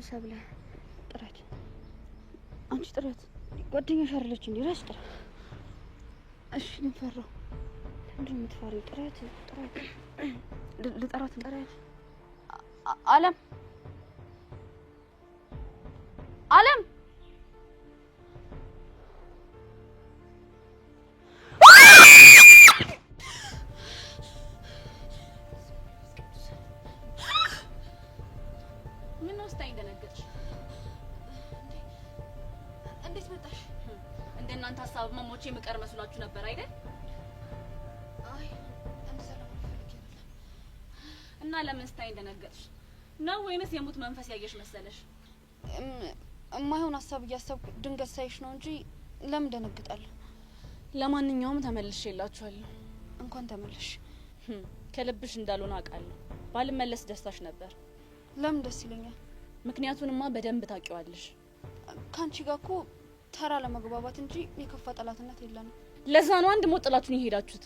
ሰብለ ጥራት አንቺ ጥራት ጓደኛሽ አይደለች እንዴ? ራስ ጥራት እሺ ንፈራው ምንድነው የምትፈሪው? ጥራት ልጠራት ጥራት አለም ምን ነው ስታይ እንደነገርሽ? እንዴት መጣሽ? እንደናንተ ሐሳብ መሞቼ ምቀር መስሏችሁ ነበር አይደል? አይ ሰላም ፈልጌ ነበር። እና ለምን ስታይ እንደነገርሽ ነው ወይንስ የሙት መንፈስ ያየሽ መሰለሽ? የማይሆን ሐሳብ እያሰብኩ ድንገት ሳይሽ ነው እንጂ ለምን ደነግጣለሁ? ለማንኛውም ተመልሼላችኋለሁ። እንኳን ተመለሽ። ከልብሽ እንዳልሆነ አውቃለሁ። ባልመለስ ደስታሽ ነበር። ለምን ደስ ይለኛል? ምክንያቱንማ በደንብ ታውቂዋለሽ። ካንቺ ጋር እኮ ተራ ለመግባባት እንጂ የከፋ ጠላትነት የለንም። ለዛ ነው አንድ ሞት ጥላችሁን ይሄዳችሁት።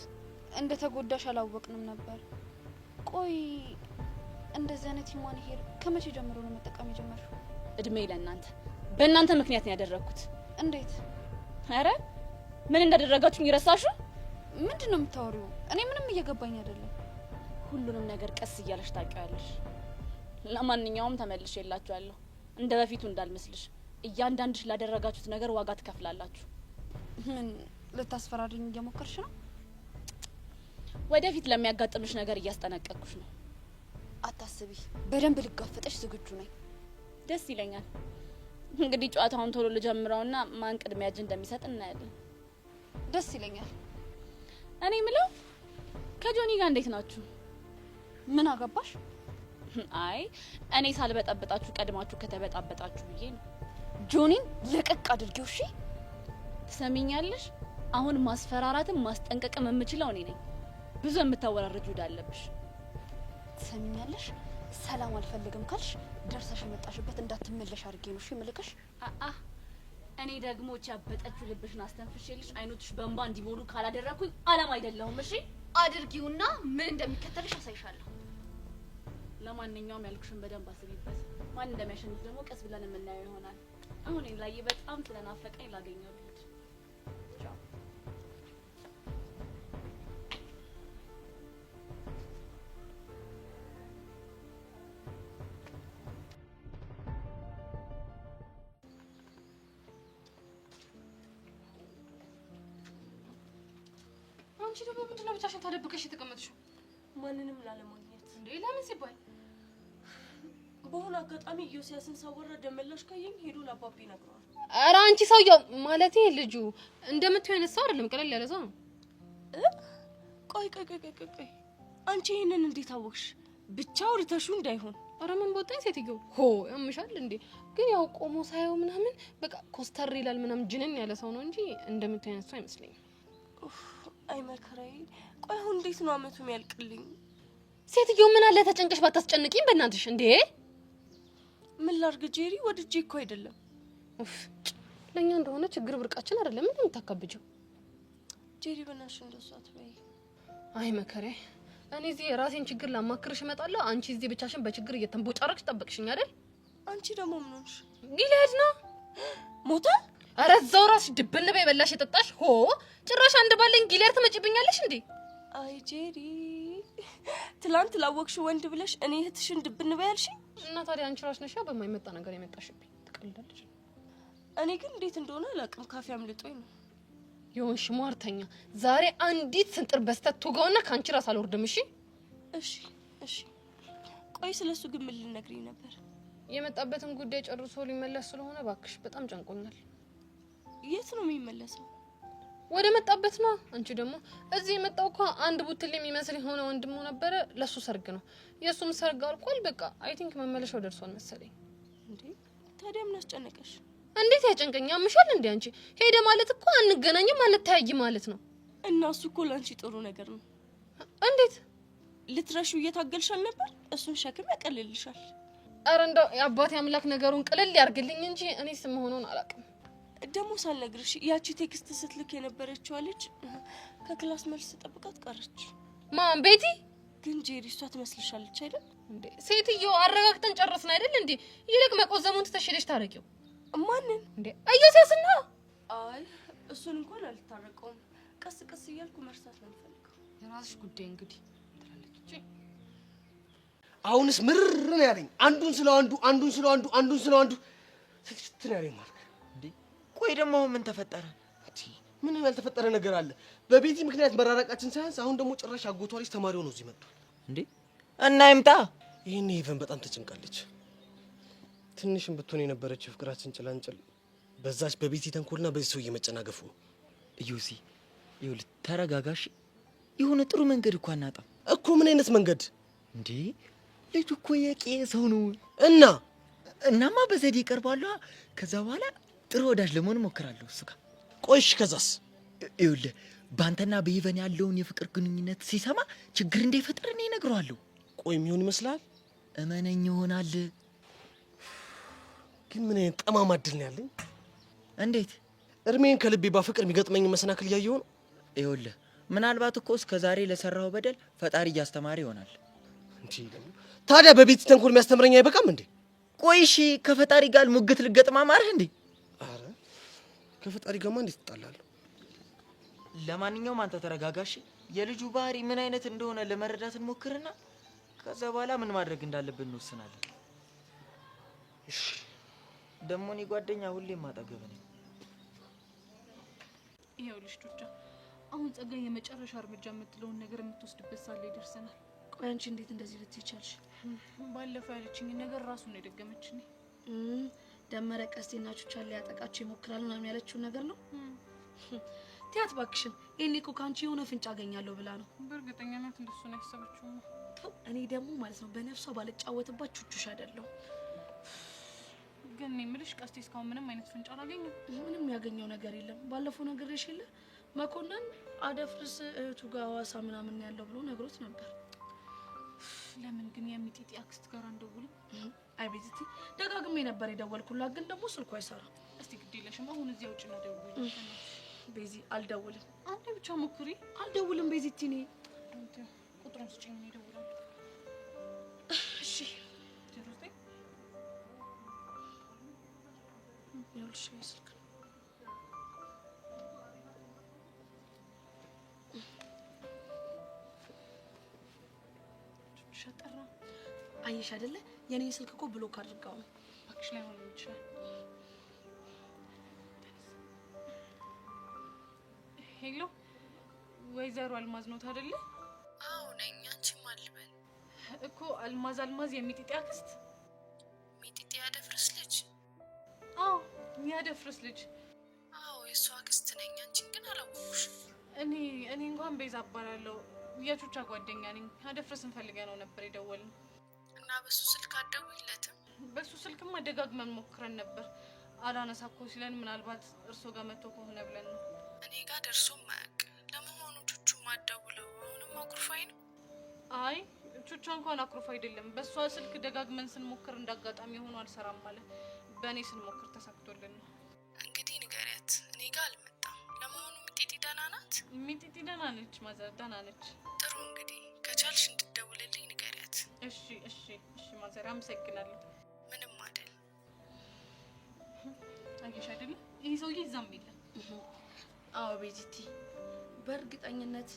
እንደ ተጎዳሽ አላወቅንም ነበር። ቆይ እንደዚህ አይነት ሂማን ሄር ከመቼ ጀምሮ ነው መጠቀም የጀመርሽው? እድሜ ለእናንተ። በእናንተ ምክንያት ነው ያደረኩት። እንዴት? አረ ምን እንዳደረጋችሁኝ ይረሳችሁ? ምንድነው የምታወሪው? እኔ ምንም እየገባኝ አይደለም። ሁሉንም ነገር ቀስ እያለሽ ታውቂዋለሽ። ለማንኛውም ተመልሼላችኋለሁ። እንደ በፊቱ እንዳልመስልሽ። እያንዳንድሽ ላደረጋችሁት ነገር ዋጋ ትከፍላላችሁ። ምን ልታስፈራሪኝ እየሞከርሽ ነው? ወደፊት ለሚያጋጥምሽ ነገር እያስጠነቀቅኩሽ ነው። አታስቢ፣ በደንብ ልጋፈጥሽ ዝግጁ ነኝ። ደስ ይለኛል። እንግዲህ ጨዋታውን ቶሎ ልጀምረውና ማን ቅድሚያ እጅ እንደሚሰጥ እናያለን። ደስ ይለኛል። እኔ ምለው ከጆኒ ጋር እንዴት ናችሁ? ምን አገባሽ? አይ እኔ ሳልበጠብጣችሁ ቀድማችሁ ከተበጣበጣችሁ ብዬ ነው። ጆኒን ለቀቅ አድርጊው እሺ? ትሰሚኛለሽ? አሁን ማስፈራራትም ማስጠንቀቅም የምችለው እኔ ነኝ። ብዙ የምታወራርጁ ዳለብሽ። ትሰሚኛለሽ? ሰላም አልፈልግም ካልሽ ደርሰሽ የመጣሽበት እንዳትመለሽ አድርጌ ነው እሺ ምልክሽ? እኔ ደግሞ ቻበጠችሁ ልብሽን አስተንፍሽልሽ አይኖትሽ በእንባ እንዲሞሉ ካላደረኩኝ አላም አይደለሁም። እሺ አድርጊውና ምን እንደሚከተልሽ አሳይሻለሁ። ለማንኛውም ያልኩሽን በደንብ አስቢበት። ማን እንደሚያሸንፍ ደግሞ ቀስ ብለን የምናየው ይሆናል። አሁን ላይ በጣም ስለናፈቀኝ ላገኘው ልሂድ። ቻው። አንቺ ደግሞ ምንድነው ብቻሽን ተደብቀሽ የተቀመጥሽው? ማንንም ላለማግኘት። እንዴ ለምን ሲባል? በሆነ አጋጣሚ ኢዮስያስን ሳወራ ደመላሽ ካየኝ ሄዶ ለአባቢ ነግሯል። ኧረ አንቺ ሰውዬው ማለቴ ልጁ እንደምትይው አይነት ሰው አይደለም፣ ቀለል ያለ ሰው ነው። ቆይ አንቺ ይሄንን እንዴት አወቅሽ? ብቻ አውርተሹ እንዳይሆን። ኧረ ምን ቦታኝ ሴትዮ ሆ ያምሻል እንዴ? ግን ያው ቆሞ ሳይው ምናምን በቃ ኮስተር ይላል ምናምን ጅነን ያለ ሰው ነው እንጂ እንደምትይው አይነት ሰው አይመስለኝም። አይ መከራዬ። ቆይ አሁን እንዴት ነው አመቱ የሚያልቅልኝ? ሴትዮ ምን አለ ተጨንቀሽ ባታስጨንቂኝ በእናትሽ እንዴ? ምን ላርግ ጄሪ? ወድጄ እኮ አይደለም። ለኛ እንደሆነ ችግር ብርቃችን አይደለም። ምን የምታካብጂው? ጄሪ በእናትሽ እንደሱ አትበይ። አይ መከራዬ፣ እኔ እዚህ የራሴን ችግር ላማክርሽ እመጣለሁ። አንቺ እዚህ ብቻሽን በችግር እየተንቦጫረቅሽ ጠበቅሽኝ አይደል? አንቺ ደግሞ ምን ሆንሽ? ጊልሄድ ነው ሞተ? ኧረ እዛው ራስሽ ድብን በይ በላሽ የጠጣሽ ሆ ጭራሽ አንድ ባለኝ ጊልሄድ ትመጪብኛለሽ እንዴ? አይ ጄሪ፣ ትላንት ላወቅሽው ወንድ ብለሽ እኔ እህትሽን ድብን በይ አልሽኝ። እና ታዲያ አንቺ ራስሽ ነሽ በማይመጣ ነገር የመጣሽብኝ። ትቀልዳለሽ። እኔ ግን እንዴት እንደሆነ አላውቅም፣ ካፌ አምልጦኝ ነው። ይሁንሽ ሟርተኛ፣ ዛሬ አንዲት ስንጥር በስተት ትወጋውና ካንቺ ራስ አልወርድም። እሺ። ቆይ ስለሱ ግን ምን ልነግሪኝ ነበር? የመጣበትን ጉዳይ ጨርሶ ሊመለስ ስለሆነ ባክሽ በጣም ጨንቆኛል። የት ነው የሚመለሰው? ወደ መጣበት ነው። አንቺ ደግሞ እዚህ የመጣው እኮ አንድ ቡትል የሚመስል የሆነ ወንድሙ ነበረ፣ ለሱ ሰርግ ነው። የሱም ሰርግ አልቋል። በቃ አይ ቲንክ መመለሻው ደርሷል መሰለኝ። እንዴ ታዲያ ምን አስጨነቀሽ? እንዴት ያጨንቀኛ? ምሻል እንዴ አንቺ ሄደ ማለት እኮ አንገናኝም ማለት ታያይ ማለት ነው። እና እሱ እኮ ላንቺ ጥሩ ነገር ነው። እንዴት ልትረሹ እየታገልሻል ነበር? እሱን ሸክም ያቀልልሻል። አረ እንደው የአባቴ አምላክ ነገሩን ቅልል ያርግልኝ እንጂ እኔ ስም ሆኖን አላውቅም። ደግሞ ሳልነግርሽ ያቺ ቴክስት ስትልክ የነበረችው ልጅ ከክላስ መልስ ጠብቃት ቀረች። ማን ቤቲ? ግን ጄሪ እሷ ትመስልሻለች አይደል እንዴ? ሴትዮ አረጋግጠን ጨረስን አይደል እንዴ? ይልቅ መቆዘሙን ተሸሽሽ ታረቂው። ማንን እንዴ? አየሰስና አይ እሱን እንኳን አልታረቀውም። ቀስ ቀስ እያልኩ መርሳት ነው የምፈልገው። የራስሽ ጉዳይ እንግዲህ ትላለች እቺ። አሁንስ ምርር ነው ያለኝ። አንዱን ስለው አንዱ ስልችት ነው ያለኝ ማለት እንዴ። ቆይ ደግሞ ምን ተፈጠረ? ምን ያልተፈጠረ ነገር አለ? በቤቲ ምክንያት መራራቃችን ሳያንስ አሁን ደግሞ ጭራሽ አጎቷ ልጅ ተማሪው ነው እዚህ መጥቷል። እንዴ እና ይምጣ። ይሄን ሄቨን በጣም ተጨንቃለች። ትንሽም ብትሆን የነበረችው ፍቅራችን ጭላንጭል በዛች በቤቲ ተንኮልና በዚህ ሰውዬ መጨናገፉ ነው። ዩሲ ይኸውልህ ተረጋጋሽ። የሆነ ጥሩ መንገድ እኮ አናጣም እኮ። ምን አይነት መንገድ እንዴ? ልጁ እኮ የቄ ሰው ነው። እናማ በዘዴ ይቀርባሉ። ከዛ በኋላ ጥሩ ወዳጅ ለመሆን እሞክራለሁ እሱ ጋር። ቆይሽ ከዛስ? ይኸውልህ ባንተና በሄቨን ያለውን የፍቅር ግንኙነት ሲሰማ ችግር እንዳይፈጠር እኔ እነግረዋለሁ። ቆይ የሚሆን ይመስላል? እመነኝ ይሆናል። ግን ምን አይነት ጠማማ እድል ነው ያለኝ? እንዴት እድሜን ከልቤ ባፍቅር የሚገጥመኝ መሰናክል እያየሁ ነው። ይኸውልህ ምናልባት እኮ እስከ ዛሬ ለሰራው በደል ፈጣሪ እያስተማረ ይሆናል። እንዴ ታዲያ በቤቲ ተንኮል የሚያስተምረኝ አይበቃም እንዴ? ቆይ እሺ ከፈጣሪ ጋር ሙግት ልገጥማ ማርህ እንዴ? አረ ከፈጣሪ ጋርማ እንዴት ትጣላለሁ? ለማንኛውም አንተ ተረጋጋሽ። የልጁ ባህሪ ምን አይነት እንደሆነ ለመረዳት እንሞክርና ከዛ በኋላ ምን ማድረግ እንዳለብን እንወስናለን። እሺ ደሞ እኔ ጓደኛ ሁሌም አጠገብ ነኝ። ይኸውልሽ ዱጃ፣ አሁን ጸጋዬ የመጨረሻ እርምጃ የምትለውን ነገር የምትወስድበት ሳለ ይደርሰናል። ቆይ አንቺ እንዴት እንደዚህ ልትይ ቻልሽ? ባለፈው ያለችኝ ነገር ራሱን ነው የደገመችኝ። ደመረ ቀስቴና ቹቻን ሊያጠቃቸው ይሞክራል ምናምን ያለችውን ነገር ነው። ቲያት ባክሽን፣ ይሄኔ እኮ ካንቺ የሆነ ፍንጭ አገኛለሁ ብላ ነው። በእርግጠኛነት እንደሱ ነው ያሰበችው። እኔ ደግሞ ማለት ነው በነፍሷ ባልጫወትባት ቹቹሽ አይደለም። ግን እኔ የምልሽ ቀስቴ እስካሁን ምንም አይነት ፍንጭ አላገኘም። ምንም ያገኘው ነገር የለም። ባለፈው ነግሬሽ የለ መኮንን አደፍርስ እህቱ ጋር ሐዋሳ ምናምን ያለው ብሎ ነግሮት ነበር። ለምን ግን የሚጢጢ አክስት ጋር እንደውልም? አይ ቤዚቲ ደጋግሜ ነበር የደወልኩላት፣ ግን ደግሞ ስልኳ አይሰራም። እስቲ ግድ የለሽም አሁን እዚያ ውጭ ነው ደውልልኝ። ቤዚ አልደውልም። አንዴ ብቻ ሞክሪ። አልደውልም ቤዚቲ። እኔ ቁጥሩን ስጪኝ ነው እደውላለሁ። እሺ ጀሮቴ ይኸውልሽ ስልክ ሸጠራ። አየሽ አይደለ? የኔ ስልክ እኮ ብሎክ አድርጋው ነው። ባክሽ ላይ ሆኖ ይችላል። ሄሎ ወይዘሮ አልማዝ ነው አይደለ? አዎ ነኝ። አንቺም አልበል እኮ አልማዝ የሚጢጢ አክስት። ሚጢጢ ያደፍርስ ልጅ? አዎ ያደፍርስ ልጅ። አዎ የሷ አክስት ነኝ። አንቺን ግን አላወኩሽ። እኔ እንኳን ቤዛ እባላለሁ። የቹቻ ጓደኛ ነኝ። አደፍርስን ፈልገን ነው ነበር የደወልን። እና በሱ ስልክ አትደውይለትም? በሱ ስልክማ ደጋግመን ሞክረን ነበር። አላነሳ እኮ ሲለን ምናልባት እርሶ ጋር መጥቶ ከሆነ ብለን ነው። እኔ ጋር ደርሶ ማያውቅ። ለመሆኑ ቹቹ ማደውለው አሁንም አኩርፋይ ነው? አይ ቹቻ እንኳን አኩርፋ አይደለም። በሷ ስልክ ደጋግመን ስንሞክር እንዳጋጣሚ ሆኖ አልሰራም አለ። በእኔ ስንሞክር ተሳክቶልን ነው። እንግዲህ ንገሪያት እኔ ጋር አልመጣም። ለመሆኑ ሚጢጢ ደህና ናት? ሚጢጢ ደህና ነች ማዘር፣ ደህና ነች። ጥሩ እንግዲህ ከቻልሽ እንድትደውልልኝ ንገሪያት። እሺ ማዘር፣ አመሰግናለሁ። ምንም አይደል። አየሽ አይደለ? ይሄ ሰውዬ እዛም የለም። አዎ ቤዚቲ፣ በእርግጠኝነት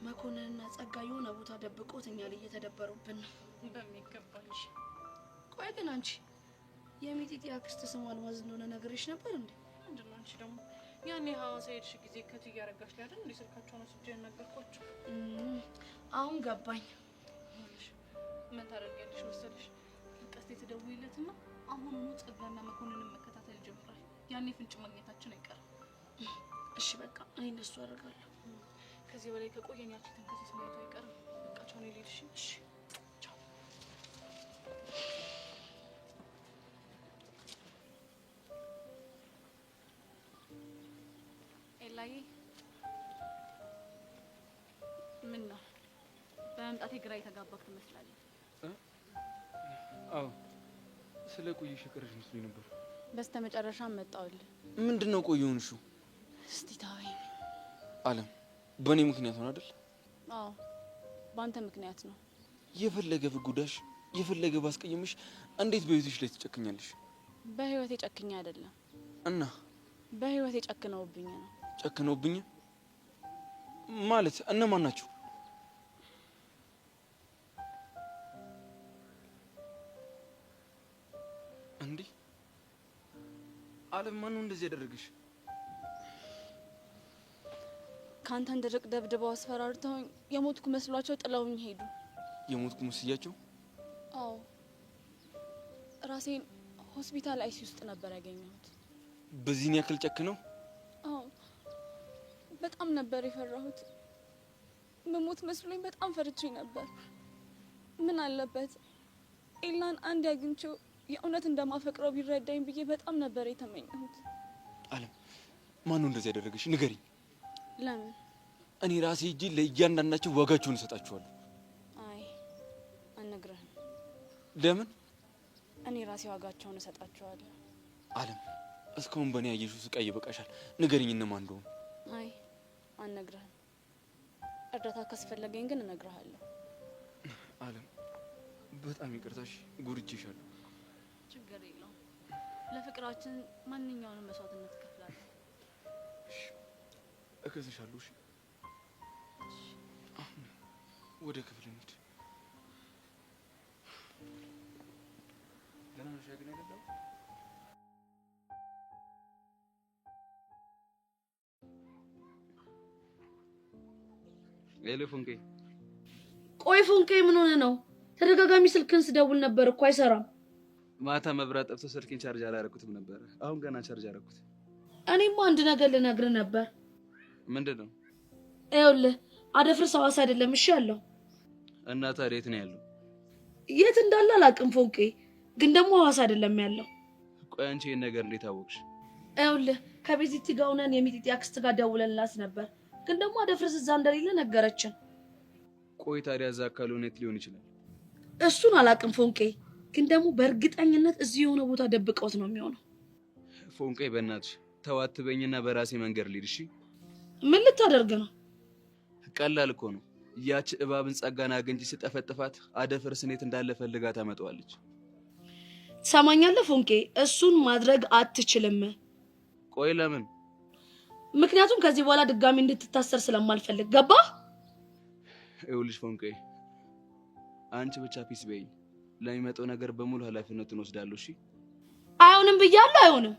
መኮንንና ጸጋ የሆነ ቦታ ደብቆት እኛ ላይ እየተደበሩብን ነው። በሚገባሽ። ቆይ ግን አንቺ የሚጢጢ አክስት ስሟ አልማዝ እንደሆነ ነግሬሽ ነበር እንዴ? ምንድን ነው አንቺ ደግሞ ያኔ ሐዋሳ ሄድሽ ጊዜ ከት እያረጋሽ ላይ አይደል እንዴ ስልካቸውን ወስጄ ነገርኳቸው። አሁን ገባኝ። ምን ታደርጊያለሽ መሰለሽ? ቀስቴ ትደውይለትና አሁኑኑ ጸጋና መኮንንን መከታተል ጀምራል። ያኔ ፍንጭ ማግኘታችን አይቀርም። እሺ በቃ እኔ እንደሱ አደርጋለሁ። ከዚህ በላይ ከቆየን ያቺ ተንከሴ ስማይቱ አይቀርም። በቃ ቻው፣ እኔ ልሂድ። እሺ ቻው። ኤላዬ ምን ነው በመምጣቴ ግራ የተጋባክ ትመስላለህ። አዎ ስለ ቆየሽ የቀረሽ መስሎኝ ነበር። በስተመጨረሻ መጣሁልህ። ምንድነው ቆየሁንሹ? እስቲ ታወኝ። አለም በእኔ ምክንያት ሆነ አይደል? አዎ በአንተ ምክንያት ነው። የፈለገ ብጉዳሽ የፈለገ ባስቀይምሽ እንዴት በህይወትሽ ላይ ትጨክኛለሽ? በህይወቴ ጨክኛ አይደለም እና በህይወቴ ጨክነውብኝ ነው። ጨክነውብኝ ማለት እነማን ናቸው? እንዴ አለም ማን ነው እንደዚህ ያደረገሽ? ካንተን ድርቅ ደብድበው አስፈራርተው የሞትኩ መስሏቸው ጥለውኝ ሄዱ። የሞትኩ መስያቸው? አዎ ራሴን ሆስፒታል አይሲ ውስጥ ነበር ያገኘሁት። በዚህን ያክል ጨክነው? አዎ በጣም ነበር የፈራሁት። መሞት መስሎኝ በጣም ፈርቼ ነበር። ምን አለበት ኤላን አንድ ያግኝቼው የእውነት እንደማፈቅረው ቢረዳኝ ብዬ በጣም ነበር የተመኘሁት። አለም ማን ነው እንደዚህ ያደረገሽ? ንገሪኝ። ለምን? እኔ ራሴ እጂ ለእያንዳንዳቸው ዋጋቸውን እሰጣቸዋለሁ። አይ አልነግርህም። ለምን? እኔ ራሴ ዋጋቸውን እሰጣቸዋለሁ። አለም እስካሁን በእኔ ያየሽው ስቃይ ይበቃሻል። ንገሪኝ እነማን እንደሆኑ። አይ አልነግርህም። እርዳታ ካስፈለገኝ ግን እነግርሃለሁ። አለም በጣም ይቅርታሽ፣ ጉርቼሻለሁ። ችግር የለውም። ለፍቅራችን ማንኛውንም መስዋዕትነት እከፍላለሁ። እሺ እከስሻለሁ። እሺ አሁን ወደ ክፍል እንሂድ። ገና ነው ሻግና አይደለም? ሄሎ ፎንቄ። ቆይ ፎንቄ ምን ሆነ ነው? ተደጋጋሚ ስልክን ስደውል ነበር እኮ አይሰራም። ማታ መብራት ጠፍቶ ስልኬን ቻርጅ አላረኩትም ነበር። አሁን ገና ቻርጅ አረኩት። እኔማ አንድ ነገር ልነግርህ ነበር። ምንድነው? ይኸውልህ አደፍርስ ሐዋሳ አይደለም እሺ ያለው። እና ታዲያ የት ነው ያለው? የት እንዳለ አላውቅም ፎንቄ፣ ግን ደግሞ ሐዋሳ አይደለም ያለው። ቆይ አንቺ ይሄን ነገር እንዴት አወቅሽ? ይኸውልህ ከቤዚቲ ጋር ሆነን የሚጢጢ አክስት ጋር ደውለንላት ነበር፣ ግን ደግሞ አደፍርስ እዛ እንደሌለ ነገረችን። ቆይ ታዲያ እዛ ካልሆነ የት ሊሆን ይችላል? እሱን አላውቅም ፎንቄ፣ ግን ደግሞ በእርግጠኝነት እዚህ የሆነ ቦታ ደብቀውት ነው የሚሆነው። ፎንቄ በእናትሽ ተዋትበኝና በራሴ መንገድ ልሂድ። እሺ ምን ልታደርግ ነው? ቀላል እኮ ነው። ያች እባብን ጸጋና አግኝቼ ስጠፈጥፋት አደፍርስ የት እንዳለ ፈልጋ ታመጣዋለች። ትሰማኛለህ ፎንቄ? እሱን ማድረግ አትችልም። ቆይ ለምን? ምክንያቱም ከዚህ በኋላ ድጋሚ እንድትታሰር ስለማልፈልግ። ገባህ? ይኸውልሽ ፎንቄ አንቺ ብቻ ፒስ በይኝ። ለሚመጣው ነገር በሙሉ ኃላፊነቱን ወስዳለሁ። እሺ አይሆንም ብያለሁ። አይሆንም።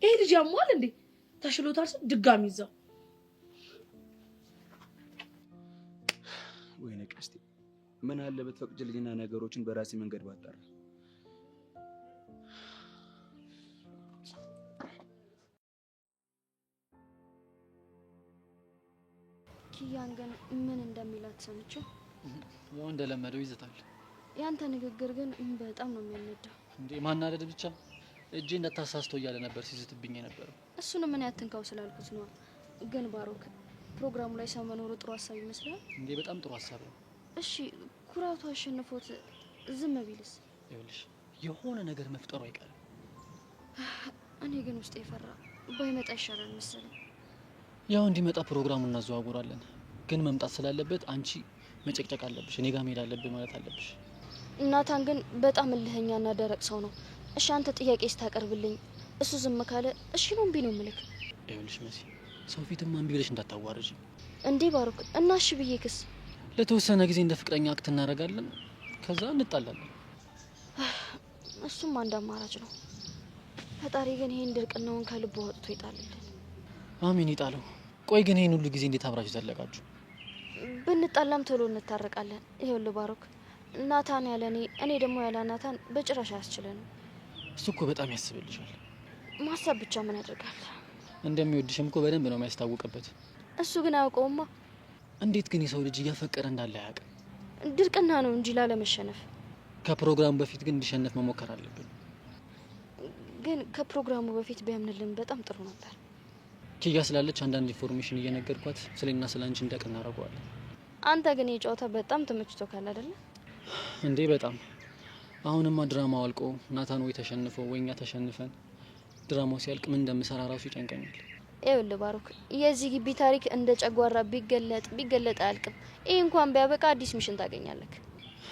ይሄ ልጅ ያሟል እንዴ? ተሽሎታል ስል ድጋሚ ይዘው። ወይኔ ቀስቴ ምን አለበት ፈቅጅልኝና ነገሮችን በራሴ መንገድ ባጣራ። ኪያን ግን ምን እንደሚላት ሰምቼው ያው እንደለመደው ይዘታል። ያንተ ንግግር ግን በጣም ነው የሚያነዳው። እንዴ ማናደድ ብቻ እጄ እንደታሳስተው እያለ ነበር ሲዝትብኝ የነበረው። እሱን ምን ያትንካው ስላልኩት ነው። ግን ባሮክ ፕሮግራሙ ላይ ሰው መኖሩ ጥሩ ሀሳብ ይመስላል። እንዴ በጣም ጥሩ ሀሳብ ነው። እሺ ኩራቱ አሸንፎት ዝም ቢልስ? ይኸውልሽ የሆነ ነገር መፍጠሩ አይቀርም። እኔ ግን ውስጥ የፈራ ባይመጣ ይሻላል መሰለኝ። ያው እንዲመጣ ፕሮግራሙን እናዘዋውራለን። ግን መምጣት ስላለበት አንቺ መጨቅጨቅ አለብሽ፣ እኔ ጋር መሄድ አለብኝ ማለት አለብሽ። ናታን ግን በጣም እልህኛና ደረቅ ሰው ነው። እሺ አንተ ጥያቄ ስታቀርብልኝ እሱ ዝም ካለ እሺ ነው እምቢ ነው ምልክ? ይኸውልሽ መሲ ሰው ፊትማ እምቢ ብለሽ እንዳታዋርጂ። እንዴ ባሮክ እና እሺ ብዬ ክስ ለተወሰነ ጊዜ እንደ ፍቅረኛ አክት እናደርጋለን፣ ከዛ እንጣላለን። እሱም አንድ አማራጭ ነው። ፈጣሪ ግን ይሄን ድርቅናውን ከልብ ወጥቶ ይጣልልን። አሜን ይጣለው። ቆይ ግን ይሄን ሁሉ ጊዜ እንዴት አብራችሁ ዘለቃችሁ? ብንጣላም ቶሎ እንታረቃለን። ይኸውልህ ባሮክ ናታን ያለ እኔ ደግሞ ያለ ናታን በጭራሽ አያስችለንም። እሱ እኮ በጣም ያስብልሻል። ማሰብ ብቻ ምን ያደርጋል? እንደሚወድሽም እኮ በደንብ ነው የሚያስታውቅበት። እሱ ግን አያውቀውማ። እንዴት ግን የሰው ልጅ እያፈቀረ እንዳለ አያውቅም? ድርቅና ነው እንጂ ላለመሸነፍ። ከፕሮግራሙ በፊት ግን እንዲሸነፍ መሞከር አለብን። ግን ከፕሮግራሙ በፊት ቢያምንልን በጣም ጥሩ ነበር። ኪያ ስላለች አንዳንድ ኢንፎርሜሽን እየነገርኳት ስለና ስለአንቺ እንዳቅ እናደርገዋለን። አንተ ግን የጨዋታ በጣም ተመችቶ ካለ አይደለ እንዴ? በጣም አሁንማ ድራማው አልቆ ናታን ወይ ተሸንፎ ወይ እኛ ተሸንፈን ድራማው ሲያልቅ ምን እንደምሰራ ራሱ ይጨንቀኛል። ይኸውልህ ባሩክ፣ የዚህ ግቢ ታሪክ እንደ ጨጓራ ቢገለጥ አያልቅም። ይህ እንኳን ቢያበቃ አዲስ ሚሽን ታገኛለህ።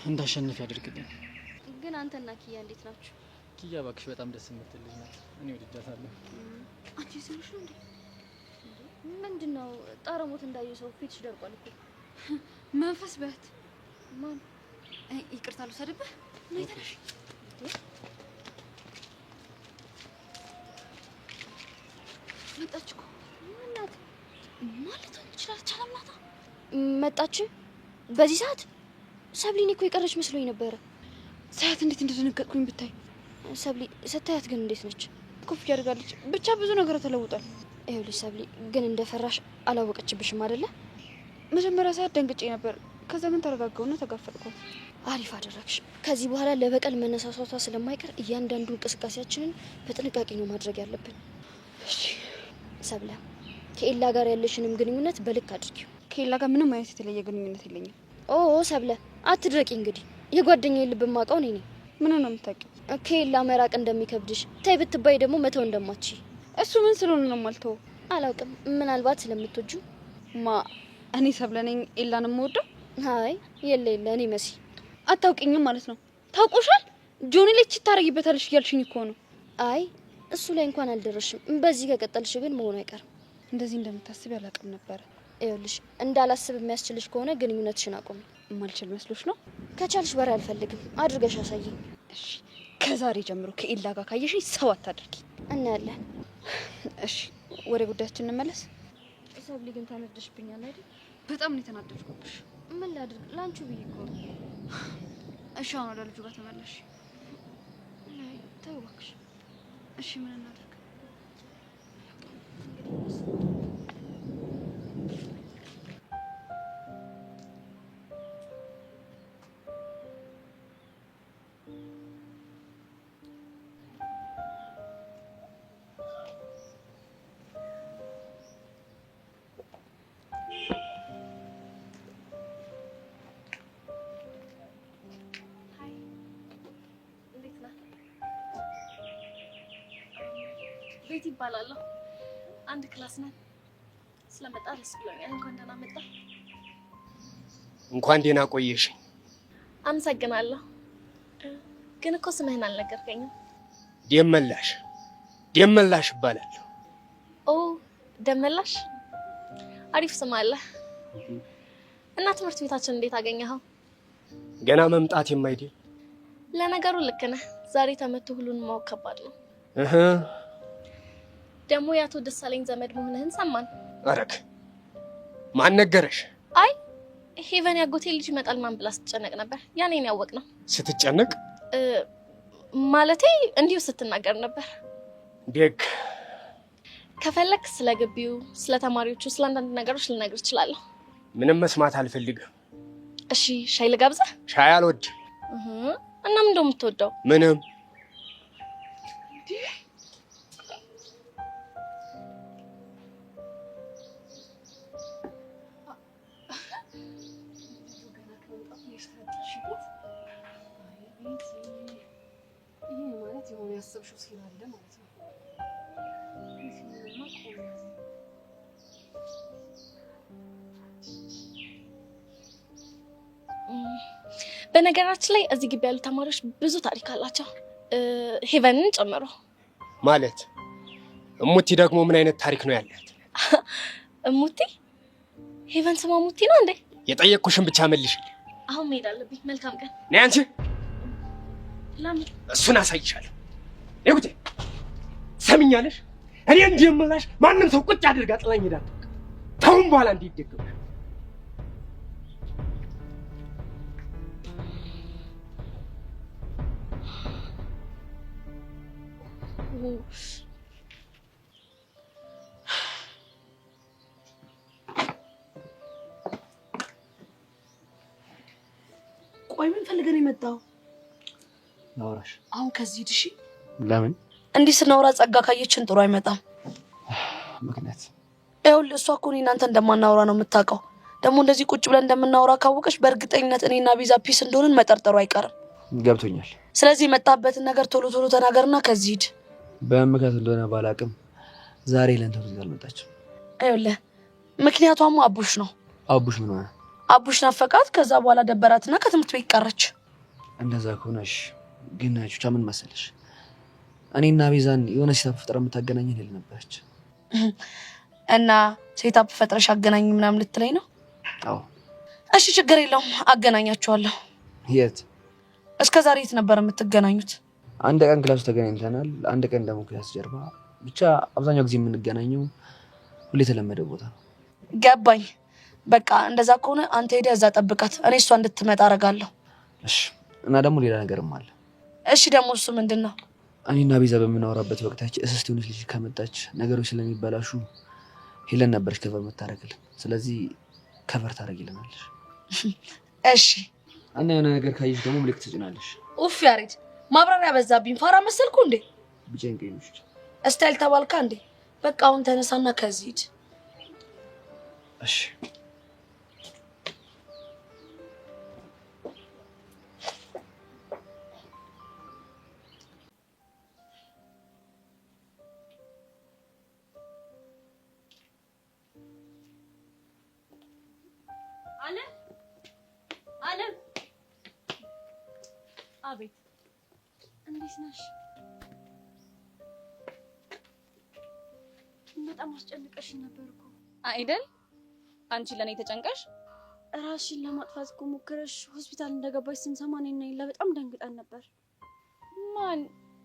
እንዳሸንፍ ያደርግልኝ። ግን አንተና ኪያ እንዴት ናችሁ? ኪያ እባክሽ በጣም ደስ የምትል ልጅ ናት። እኔ ወድጃታለሁ። አንቺ ስልሽ ነው እንዴ? ምንድነው ጣረሞት እንዳየ ሰው ፊትሽ ደርቋል እኮ። መንፈስ በት ማን? ይቅርታ ልውሰድብህ። ነይ ተነሽ። መጣች እኮ እናት ማለት ነው ይችላል። ቻለምናታ መጣች በዚህ ሰዓት። ሰብሊን እኮ የቀረች መስሎኝ ነበረ። ሰዓት እንዴት እንደደነገጥኩኝ ብታይ። ሰብሊ ስታያት ግን እንዴት ነች? ኮፍያ አድርጋለች። ብቻ ብዙ ነገር ተለውጧል። ይኸውልሽ ሰብሊ ግን እንደፈራሽ አላወቀችብሽም አይደለ? መጀመሪያ ሰዓት ደንግጬ ነበር። ከዛ ግን ተረጋጋውና ተጋፈጥኳት። አሪፍ አደረግሽ። ከዚህ በኋላ ለበቀል መነሳሳቷ ስለማይቀር እያንዳንዱ እንቅስቃሴያችንን በጥንቃቄ ነው ማድረግ ያለብን። እሺ ሰብለ፣ ከኤላ ጋር ያለሽንም ግንኙነት በልክ አድርጊው። ከኤላ ጋር ምንም አይነት የተለየ ግንኙነት የለኝም። ኦ ሰብለ አትድረቂ። እንግዲህ የጓደኛዬ ልብ ማውቀው እኔ ነኝ። ምን ነው የምታውቂው? ከኤላ መራቅ እንደሚከብድሽ፣ ተይ ብትባይ ደግሞ መተው እንደማትች። እሱ ምን ስለሆነ ነው የማልተው? አላውቅም። ምናልባት ስለምትወጁ። እኔ ሰብለ ነኝ ኤላን የምወደው? አይ የለ እኔ መሲ። አታውቂኝም ማለት ነው። ታውቆሻል። ጆኒ ላይ ቺት ታረጊበታለሽ እያልሽኝ እኮ ነው። አይ እሱ ላይ እንኳን አልደረሽም። በዚህ ከቀጠልሽ ግን መሆኑ አይቀርም። እንደዚህ እንደምታስብ ያላቅም ነበረ። ይኸውልሽ እንዳላስብ የሚያስችልሽ ከሆነ ግንኙነትሽን አቁሚ። ማልችል መስሎሽ ነው? ከቻልሽ በሬ አልፈልግም። አድርገሽ አሳይኝ። እሺ ከዛሬ ጀምሮ ከኤላ ጋር ካየሽኝ ሰው አታድርጊ። እናያለን። እሺ ወደ ጉዳያችን እንመለስ። ሰብሊ ግን ታነደሽብኛል አይደል? በጣም ነው የተናደድኩብሽ። ምን ላድርግ? ላንቺ ብዬ እኮ ነው። እሺ አሁን ወደ ልጁ ጋር ተመለሽ። አይ ተው እባክሽ። እሺ ምን እናድርግ? ቤት ይባላለሁ። አንድ ክላስ ነን። ስለመጣ ደስ ብሎኛል። እንኳን ደህና መጣ። እንኳን ደህና ቆየሽኝ። አመሰግናለሁ። ግን እኮ ስምህን አልነገርከኝም። ደመላሽ እባላለሁ። ኦ ደመላሽ፣ አሪፍ ስም አለ። እና ትምህርት ቤታችን እንዴት አገኘኸው? ገና መምጣት የማይደል። ለነገሩ ልክ ነህ። ዛሬ ተመቶ ሁሉንም ማወቅ ከባድ ነው። ደግሞ የአቶ ደሳለኝ ዘመድ መሆንህን ሰማን። አረክ ማን ነገረሽ? አይ ሄቨን ያጎቴ ልጅ ይመጣል ማን ብላ ስትጨነቅ ነበር። ያኔን ያወቅ ነው። ስትጨነቅ ማለቴ እንዲሁ ስትናገር ነበር። ደግ ከፈለክ ስለ ግቢው፣ ስለ ተማሪዎቹ፣ ስለ አንዳንድ ነገሮች ልነግር እችላለሁ። ምንም መስማት አልፈልግም። እሺ ሻይ ልጋብዝህ? ሻይ አልወድም። እና ምን እንደው የምትወደው? ምንም። የሆነ ያሰብሽው ሲል አለ ማለት ነው። በነገራችን ላይ እዚህ ግቢ ያሉ ተማሪዎች ብዙ ታሪክ አላቸው፣ ሄቨንን ጨምሮ። ማለት እሙቲ ደግሞ ምን አይነት ታሪክ ነው ያላት? እሙቲ? ሄቨን ስሟ እሙቲ ነው እንዴ? የጠየቅኩሽን ብቻ መልሽ። አሁን መሄድ አለብኝ። መልካም ቀን። ነይ አንቺ። ለምን? እሱን አሳይሻለሁ። ይሁቴ ሰሚኛለሽ? እኔ እንደምላሽ ማንም ሰው ቁጭ አድርጋ ጥላኝ ሄዳ ታውን በኋላ እንዲደገም ቆይ ምን ፈልገን የመጣው? ናውራሽ አሁን ከዚህ ድሺ። ለምን? እንዲህ ስናወራ ጸጋ ካየችን ጥሩ አይመጣም። ምክንያት ይኸውልህ እሷ እኮ እኔ እናንተ እንደማናወራ ነው የምታውቀው። ደግሞ እንደዚህ ቁጭ ብለን እንደምናወራ ካወቀች በእርግጠኝነት እኔና ቤዛ ፒስ እንደሆንን መጠርጠሩ አይቀርም። ገብቶኛል። ስለዚህ የመጣበትን ነገር ቶሎ ቶሎ ተናገርና ከዚህ ሂድ። በምክንያት እንደሆነ ባላቅም ዛሬ ለእንተው አልመጣችም። አይውልህ ምክንያቷም አቡሽ ነው። አቡሽ ምን ሆነ? አቡሽ ናፈቃት። ከዛ በኋላ ደበራትና ከትምህርት ቤት ቀረች። እንደዛ ከሆነሽ ግን ቹቻ ምን መሰለሽ እኔና ቤዛን የሆነ ሴታፕ ፈጥራ የምታገናኘን ልል ነበረች። እና ሴታፕ ፈጥረሽ አገናኝ ምናምን ልትለኝ ነው? አዎ። እሺ ችግር የለውም አገናኛችኋለሁ። የት? እስከ ዛሬ የት ነበር የምትገናኙት? አንድ ቀን ክላስ ተገናኝተናል፣ አንድ ቀን ደግሞ ክላስ ጀርባ። ብቻ አብዛኛው ጊዜ የምንገናኘው ሁሌ የተለመደ ቦታ ነው። ገባኝ። በቃ እንደዛ ከሆነ አንተ ሄደህ እዛ ጠብቃት፣ እኔ እሷ እንድትመጣ አደርጋለሁ። እሺ። እና ደግሞ ሌላ ነገርም አለ። እሺ ደግሞ እሱ ምንድን ነው? እኔና ቤዛ በምናወራበት ወቅታች እስስት የሆነች ልጅ ከመጣች ነገሮች ስለሚበላሹ ሄለን ነበረች ከቨር የምታደርግልን። ስለዚህ ከቨር ታደርጊልናለሽ። እሺ። እና የሆነ ነገር ካየሽ ደግሞ ምልክት ትጭናለሽ። ኡፍ ያሬድ ማብራሪያ በዛብኝ። ፋራ መሰልኩ እንዴ? ብቻዬን ነሽ እስታይል ተባልካ እንዴ? በቃ አሁን ተነሳና ከዚህ ሂድ። እሺ። አለም አቤት። እንዴት ነሽ? በጣም አስጨንቀሽኝ ነበር እኮ አይደል? አንቺ ለኔ ተጨንቀሽ ራስሽን ለማጥፋት እኮ ሞክረሽ ሆስፒታል እንደገባሽ ስንሰማ እኔና ይላ በጣም ደንግጠን ነበር። ማን?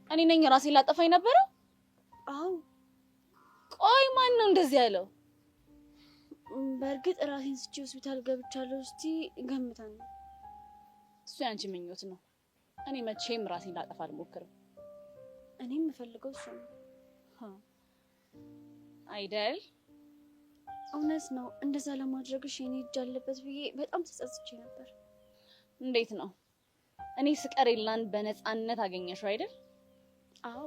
እኔ ነኝ ራሴን ላጠፋኝ ነበረው? አዎ። ቆይ ማን ነው እንደዚህ ያለው? በእርግጥ ራሴን ስቼ ሆስፒታል ገብቻለሁ። እስቲ ገምተን ነው። እሱ ያንቺ ምኞት ነው። እኔ መቼም ራሴን ላጠፋ አልሞክርም። እኔም የምፈልገው እሱ ነው። አይደል? እውነት ነው። እንደዛ ለማድረግሽ የኔ እጅ አለበት ብዬ በጣም ተጸጽቼ ነበር። እንዴት ነው? እኔ ስቀር ኤላን በነፃነት አገኘሽው አይደል? አዎ።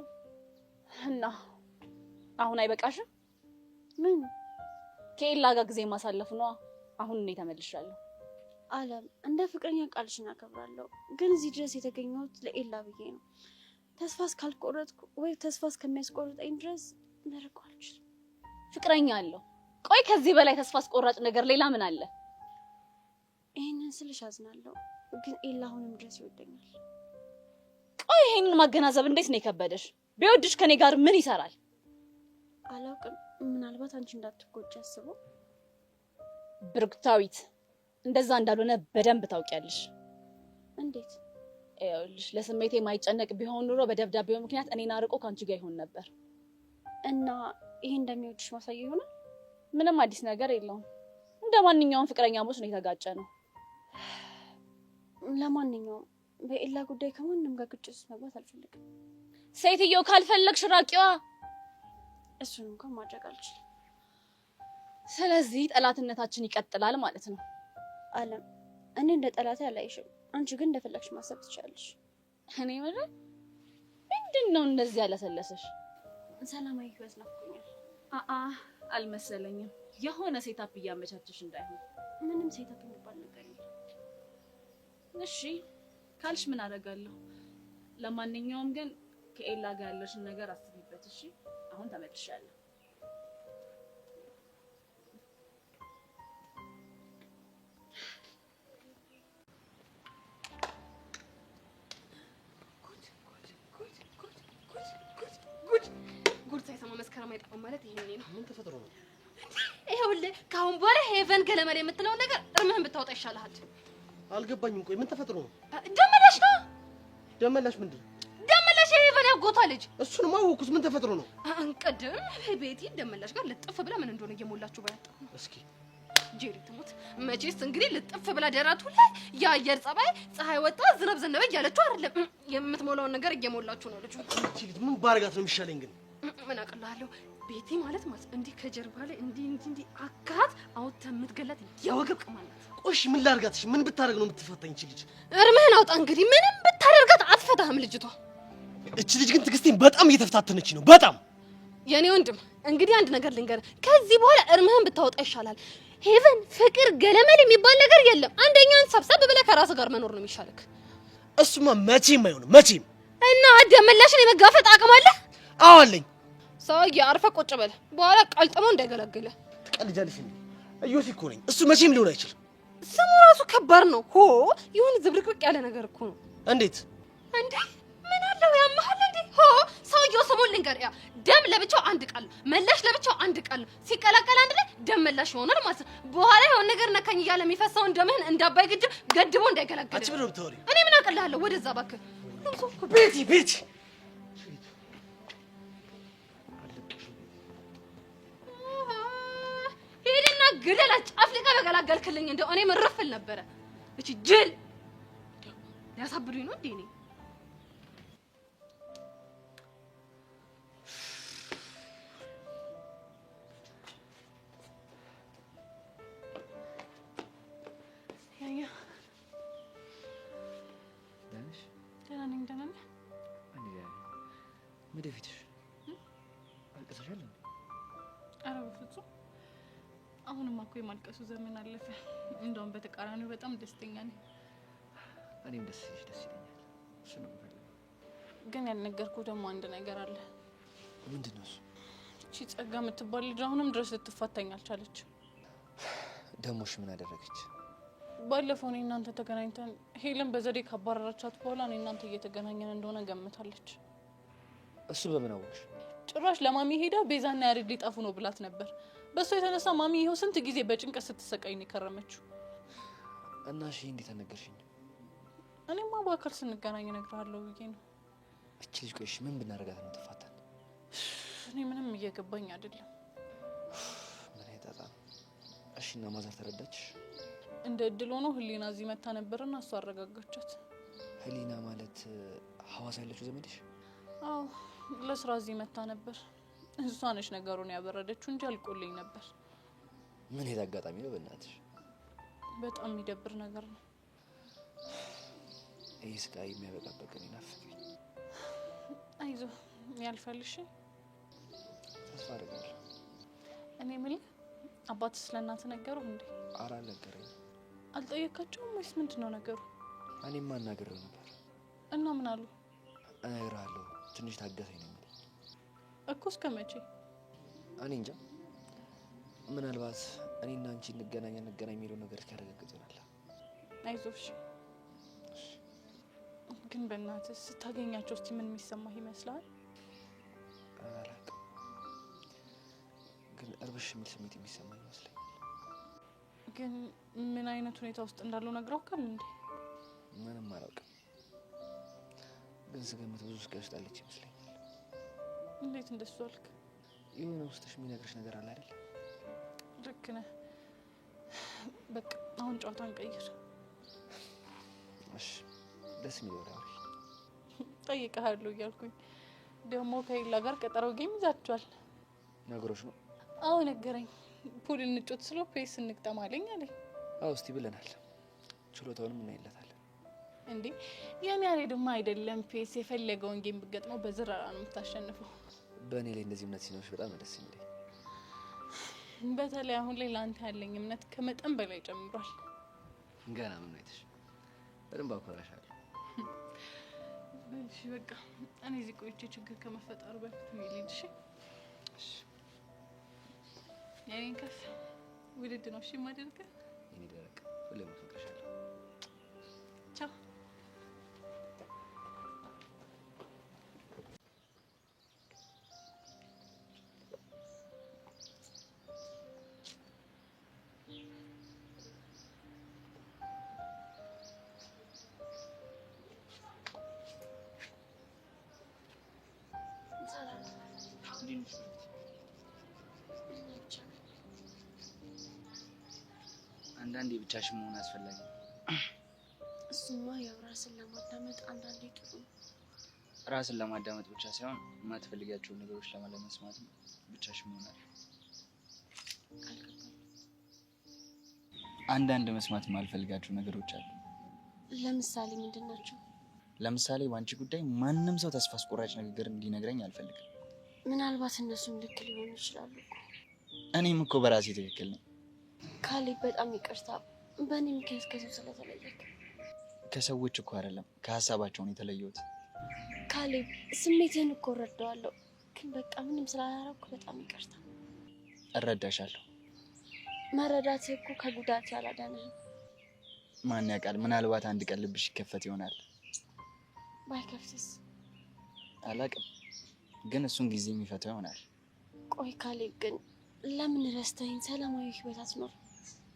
እና አሁን አይበቃሽም? ምን? ከኤላ ጋር ጊዜ ማሳለፍ ነው። አሁን እኔ ተመልሻለሁ። አለም እንደ ፍቅረኛ ቃልሽን አከብራለሁ፣ ግን እዚህ ድረስ የተገኘሁት ለኤላ ብዬ ነው። ተስፋ እስካልቆረጥኩ ወይ ተስፋ እስከሚያስቆርጠኝ ድረስ ልርቀው አልችልም። ፍቅረኛ አለው። ቆይ ከዚህ በላይ ተስፋ አስቆራጭ ነገር ሌላ ምን አለ? ይሄንን ስልሽ አዝናለሁ፣ ግን ኤላ አሁንም ድረስ ይወደኛል። ቆይ ይሄንን ማገናዘብ እንዴት ነው የከበደሽ? ቢወድሽ ከኔ ጋር ምን ይሰራል? አላውቅም። ምናልባት አንቺ እንዳትጎጂ አስበው። ብሩክታዊት፣ እንደዛ እንዳልሆነ በደንብ ታውቂያለሽ። እንዴት? ይኸውልሽ ለስሜቴ የማይጨነቅ ቢሆን ኑሮ በደብዳቤው ምክንያት እኔን አርቆ ካንቺ ጋር ይሆን ነበር። እና ይሄ እንደሚወድሽ ማሳያ ይሆናል? ምንም አዲስ ነገር የለውም። እንደ ማንኛውም ፍቅረኛሞች ነው የተጋጨ ነው። ለማንኛውም በኤላ ጉዳይ ከማንም ጋር ግጭት ውስጥ መግባት አልፈልግም። ሴትዮ ካልፈለግሽ ራቂዋ። እሱን እንኳን ማድረግ አልችልም። ስለዚህ ጠላትነታችን ይቀጥላል ማለት ነው። አለም እኔ እንደ ጠላቴ አላይሽም። አንቺ ግን እንደፈለግሽ ማሰብ ትችላለሽ። እኔ ማለት ምንድነው እንደዚህ ያለሰለሰሽ? ሰላማዊ ህይወት ናፍቆኛል። አልመሰለኝም። የሆነ ሴታፕ እያመቻቸሽ እንዳይሆን። ምንም ሴታፕ የሚባል ነገር የለም። እሺ ካልሽ ምን አደርጋለሁ? ለማንኛውም ግን ከኤላ ጋር ያለሽን ነገር አስቢበት። እሺ አሁን ተመልሻለሁ። ጉድ ሳይሰማ መስከረም አይጠፋም ማለት ይሄኔ ነው። ምን ተፈጥሮ ነው? ይኸውልህ ከአሁን በኋላ ሄቨን ገለመል የምትለውን ነገር እርምህን ብታወጣ ይሻልሃል። አልገባኝም። ቆይ ምን ተፈጥሮ ነው? ደመላሽ ነው። ደመላሽ ምንድን ነው? ደመላሽ የሄቨን ያጎቷ ልጅ። እሱንም አወኩት። ምን ተፈጥሮ ነው? እንቀድም ቤቲ ደመላሽ ጋር ልጥፍ ብላ ምን እንደሆነ እየሞላችሁ ባያጣ። እስኪ ጄሪ ትሙት። መቼስ እንግዲህ ልጥፍ ብላ ደራቱ ላይ የአየር ጸባይ ፀሐይ ወጣ ዝናብ ዘነበ እያለችው አይደለም የምትሞላውን ነገር እየሞላችሁ ነው ልጁ። እቺ ልጅ ምን ባረጋት ነው የሚሻለኝ ግን? ምን አቅላለሁ ቤቲ ማለት እንዲህ ከጀርባ ላይ እንዲህ አካት አውጥተህ የምትገላት የወገብ ቅማል ናት። ቆሽ ምን ላርጋትሽ? ምን ብታረግ ነው የምትፈታኝ እቺ ልጅ? እርምህን አውጣ እንግዲህ። ምንም ብታደርጋት አትፈታህም ልጅቷ። እቺ ልጅ ግን ትዕግስቴን በጣም እየተፈታተነች ነው። በጣም የኔ ወንድም እንግዲህ አንድ ነገር ልንገርህ፣ ከዚህ በኋላ እርምህን ብታወጣ ይሻላል። ሄቨን ፍቅር ገለመል የሚባል ነገር የለም። አንደኛን ሰብሰብ ብለህ ከራስህ ጋር መኖር ነው የሚሻልክ። እሱማ መቼም አይሆንም፣ መቼም። እና ደመላሽን የመጋፈጥ አቅም አለ? አዎ አለኝ። ሰውዬ አርፈ ቁጭ በል። በኋላ ቀልጥሞ እንዳይገለግለ። ትቀልጃለሽ እንዴ? እዮሲ እኮ ነኝ። እሱ መቼም ሊሆን አይችልም። ስሙ ራሱ ከባድ ነው። ሆ ይሁን ዝብርቅርቅ ያለ ነገር እኮ ነው። እንዴት እንዴ? ምን አለው ያመሃል እንዴ? ሆ ሰውዬው ስሙን ልንገር፣ ያ ደም ለብቻው አንድ ቃል ነው፣ መላሽ ለብቻው አንድ ቃል ነው። ሲቀላቀል አንድ ላይ ደም መላሽ ይሆናል ማለት ነው። በኋላ የሆነ ነገር ነካኝ እያለ የሚፈሰውን ደምህን እንዳባይ ግድብ ገድቦ እንዳይገለግል። አንቺ ምን ነው የምታወሪው? እኔ ምን አውቅልሃለሁ? ወደዛ እባክህ። ቤቲ ሄድና ግደላት። ጨፍልቀ በገላገልክልኝ እንደው እኔ ምርፍል ነበረ። እቺ ጅል ያሳብዱኝ ነው እንዴ? እኔ ያያ ደህና ነኝ። ደህና ነኝ። ወደፊትሽ አልቀሰሻል? ኧረ በፍጹም አሁንማ እኮ የማልቀሱ ዘመን አለፈ። እንደውም በተቃራኒው በጣም ደስተኛ ነኝ። እኔም ደስ ይለኛል። እሱ ነው የምፈልገው። ግን ያልነገርኩህ ደግሞ አንድ ነገር አለ። ምንድን ነው እሱ? እቺ ጸጋ የምትባል ልጅ አሁንም ድረስ ልትፋታኝ አልቻለች። ደሞሽ ምን አደረገች? ባለፈው እኔ እናንተ ተገናኝተን ሄለን በዘዴ ካባረራቻት በኋላ እኔ እናንተ እየተገናኘን እንደሆነ ገምታለች። እሱ በምን አወቅሽ? ጭራሽ ለማሚ ሄዳ ቤዛና ያሬድ ሊጠፉ ነው ብላት ነበር። በእሱ የተነሳ ማሚ ይኸው ስንት ጊዜ በጭንቀት ስትሰቃይ ነው የከረመችው። እና እሺ እንዴት አልነገርሽኝ? እኔማ በአካል ስንገናኝ እነግርሃለሁ ብዬ ነው። እቺ ልጅ ቆይሽ ምን ብናደርጋት ነው ተፋታን? እኔ ምንም እየገባኝ አይደለም። ምን አይጣጣ። እሺ እና ማዘር ተረዳች? እንደ እድል ሆኖ ህሊና እዚህ መታ ነበርና እሷ አረጋጋቻት። ህሊና ማለት ሐዋሳ ያለችው ዘመድሽ? አዎ ለስራ እዚህ መታ ነበር። እሷ ነች ነገሩን ያበረደችው እንጂ አልቆልኝ ነበር። ምን ሄድ አጋጣሚ ነው በእናትሽ። በጣም የሚደብር ነገር ነው። ይህ ስቃይ የሚያበቃበት ቀን ይናፍቀኝ። አይዞህ ያልፋል። እሺ ተስፋ አደርጋለሁ። እኔ የምልህ አባትህ ስለ እናትህ ነገሩህ እንዴ? ኧረ አልነገረኝም። አልጠየካቸውም ወይስ ምንድን ነው ነገሩ? እኔማ አናግሬው ነበር። እና ምን አሉ? እነግርሃለሁ ትንሽ ታገሰኝ ነው የሚለኝ እኮ። እስከ መቼ? እኔ እንጃ። ምናልባት እኔና አንቺ እንገናኝ የሚለው ነገር እስኪያረጋግጥ ይሆናል። አይዞሽ። ግን በእናትህ ስታገኛቸው እስቲ ምን የሚሰማህ ይመስላል? አላውቅም፣ ግን እርብሽ የሚል ስሜት የሚሰማኝ ይመስለኛል። ግን ምን አይነት ሁኔታ ውስጥ እንዳለው ነግረውካል እንዴ? ምንም አላውቅም፣ ግን ስገምት ብዙ ስቃይ ውስጥ አለች ይመስለኛል። እንዴት እንደሱ አልክ? የሆነ ውስጥሽ የሚነግርሽ ነገር አለ አይደል? ልክ ነህ። በቃ አሁን ጨዋታን ቀይር። እሺ፣ ደስ የሚል ወሬ አውሪ። ጠይቀሃለሁ እያልኩኝ ደግሞ ከሌላ ጋር ቀጠሮ ጌም ይዛችኋል። ነገሮች ነው? አዎ ነገረኝ። ፑል እንጮት ስለው ፔስ እንቅጠም አለኝ አለኝ። አዎ እስቲ ብለናል። ችሎታውንም እናይለታለን። እንዴ የኔ ያሬድማ አይደለም ፔስ የፈለገውን ጌም ብገጥመው በዝራራ ነው የምታሸንፈው። በእኔ ላይ እንደዚህ እምነት ሲኖርሽ በጣም ደስ የሚለኝ። በተለይ አሁን ላይ ለአንተ ያለኝ እምነት ከመጠን በላይ ጨምሯል። ገና ምን አይተሽ? በደንብ አኮራሻለሁ። እሺ በቃ እኔ እዚህ ቆይቼ ችግር ከመፈጠሩ በፊት ልሂድ። እሺ የኔን ከፍ ውድድ ነው እሺ የማደርገው። የኔ ደረቅ ሁሌም አፈቅርሻለሁ። ቻው። አንዳንዴ ብቻሽን መሆን አስፈላጊ ነው። እሱማ ያው ራስን ለማዳመጥ አንዳንዴ ጥሩ ነው። ራስን ለማዳመጥ ብቻ ሳይሆን የማትፈልጊያቸውን ነገሮች ለመስማት ብቻሽን መሆን አለ። አንዳንድ መስማት የማልፈልጋቸው ነገሮች አሉ። ለምሳሌ ምንድን ናቸው? ለምሳሌ በአንቺ ጉዳይ ማንም ሰው ተስፋ አስቆራጭ ንግግር እንዲነግረኝ አልፈልግም። ምናልባት እነሱም ልክ ሊሆኑ ይችላሉ እኮ። እኔም እኮ በራሴ ትክክል ነኝ። ካሌብ በጣም ይቅርታ፣ በእኔ ምክንያት ከሰው ስለተለየክ። ከሰዎች እኮ አይደለም ከሀሳባቸው ነው የተለየሁት። ካሌብ ስሜትህን እኮ እረዳዋለሁ፣ ግን በቃ ምንም ስላላረኩ በጣም ይቅርታ። እረዳሻለሁ። መረዳት እኮ ከጉዳት ያላዳነህ። ማን ያውቃል? ምናልባት አንድ ቀን ልብሽ ይከፈት ይሆናል። ባይከፍትስ? አላውቅም፣ ግን እሱን ጊዜ የሚፈታው ይሆናል። ቆይ ካሌብ ግን ለምን ረስተኸኝ ሰላማዊ ህይወት አትኖር?